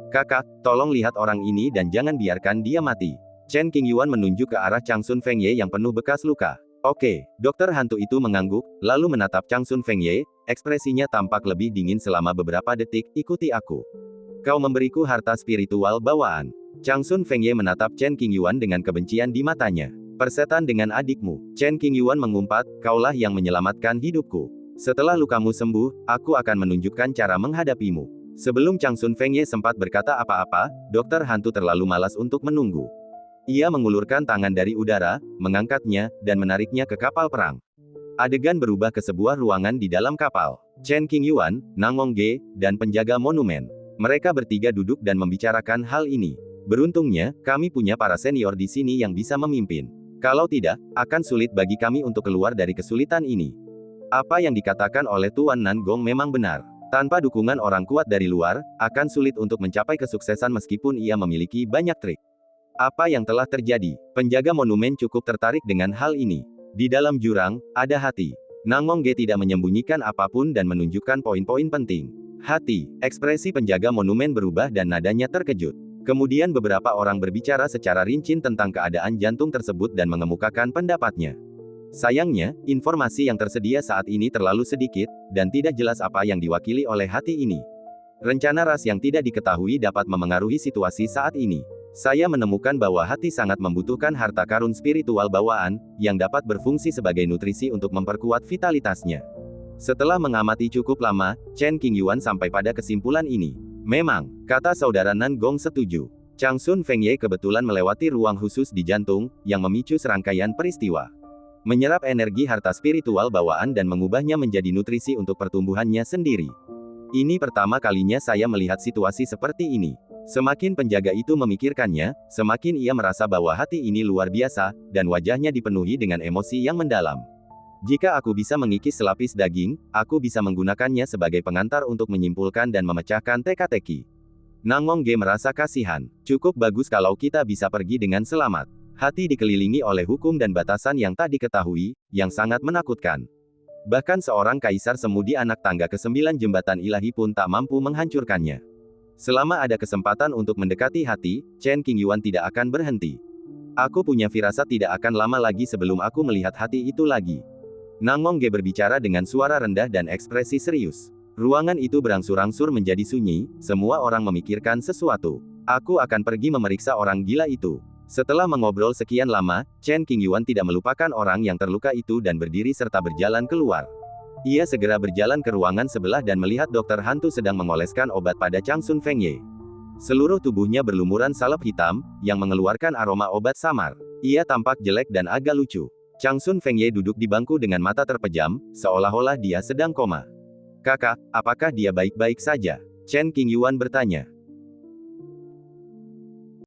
Kakak, tolong lihat orang ini dan jangan biarkan dia mati. Chen Qingyuan menunjuk ke arah Changsun Fengye yang penuh bekas luka. Oke, dokter hantu itu mengangguk, lalu menatap Changsun Fengye, ekspresinya tampak lebih dingin selama beberapa detik, ikuti aku. Kau memberiku harta spiritual bawaan. Changsun Fengye menatap Chen Qingyuan dengan kebencian di matanya. Persetan dengan adikmu. Chen Qingyuan mengumpat, kaulah yang menyelamatkan hidupku. Setelah lukamu sembuh, aku akan menunjukkan cara menghadapimu. Sebelum Changsun Fengye sempat berkata apa-apa, dokter hantu terlalu malas untuk menunggu. Ia mengulurkan tangan dari udara, mengangkatnya, dan menariknya ke kapal perang. Adegan berubah ke sebuah ruangan di dalam kapal. Chen Qingyuan, Nangongge, dan penjaga monumen. Mereka bertiga duduk dan membicarakan hal ini. Beruntungnya, kami punya para senior di sini yang bisa memimpin. Kalau tidak, akan sulit bagi kami untuk keluar dari kesulitan ini. Apa yang dikatakan oleh Tuan Nangong memang benar. Tanpa dukungan orang kuat dari luar, akan sulit untuk mencapai kesuksesan meskipun ia memiliki banyak trik. Apa yang telah terjadi? Penjaga monumen cukup tertarik dengan hal ini. Di dalam jurang, ada hati. Nangongge tidak menyembunyikan apapun dan menunjukkan poin-poin penting. Hati. Ekspresi penjaga monumen berubah dan nadanya terkejut. Kemudian beberapa orang berbicara secara rinci tentang keadaan jantung tersebut dan mengemukakan pendapatnya. Sayangnya, informasi yang tersedia saat ini terlalu sedikit, dan tidak jelas apa yang diwakili oleh hati ini. Rencana ras yang tidak diketahui dapat memengaruhi situasi saat ini. Saya menemukan bahwa hati sangat membutuhkan harta karun spiritual bawaan, yang dapat berfungsi sebagai nutrisi untuk memperkuat vitalitasnya. Setelah mengamati cukup lama, Chen Qingyuan sampai pada kesimpulan ini. Memang, kata saudara Nan Gong setuju. Changsun Fengye kebetulan melewati ruang khusus di jantung, yang memicu serangkaian peristiwa. Menyerap energi harta spiritual bawaan dan mengubahnya menjadi nutrisi untuk pertumbuhannya sendiri. Ini pertama kalinya saya melihat situasi seperti ini. Semakin penjaga itu memikirkannya, semakin ia merasa bahwa hati ini luar biasa, dan wajahnya dipenuhi dengan emosi yang mendalam. Jika aku bisa mengikis selapis daging, aku bisa menggunakannya sebagai pengantar untuk menyimpulkan dan memecahkan teka-teki. Nangong Ge merasa kasihan. Cukup bagus kalau kita bisa pergi dengan selamat. Hati dikelilingi oleh hukum dan batasan yang tak diketahui, yang sangat menakutkan. Bahkan seorang kaisar semudi anak tangga ke-9 jembatan ilahi pun tak mampu menghancurkannya. Selama ada kesempatan untuk mendekati hati, Chen Qingyuan tidak akan berhenti. Aku punya firasat tidak akan lama lagi sebelum aku melihat hati itu lagi. Nangong Ge berbicara dengan suara rendah dan ekspresi serius. Ruangan itu berangsur-angsur menjadi sunyi, semua orang memikirkan sesuatu. Aku akan pergi memeriksa orang gila itu. Setelah mengobrol sekian lama, Chen Qingyuan tidak melupakan orang yang terluka itu dan berdiri serta berjalan keluar. Ia segera berjalan ke ruangan sebelah dan melihat dokter hantu sedang mengoleskan obat pada Changsun Fengye. Seluruh tubuhnya berlumuran salep hitam, yang mengeluarkan aroma obat samar. Ia tampak jelek dan agak lucu. Changsun Fengye duduk di bangku dengan mata terpejam, seolah-olah dia sedang koma. Kakak, apakah dia baik-baik saja? Chen Qingyuan bertanya.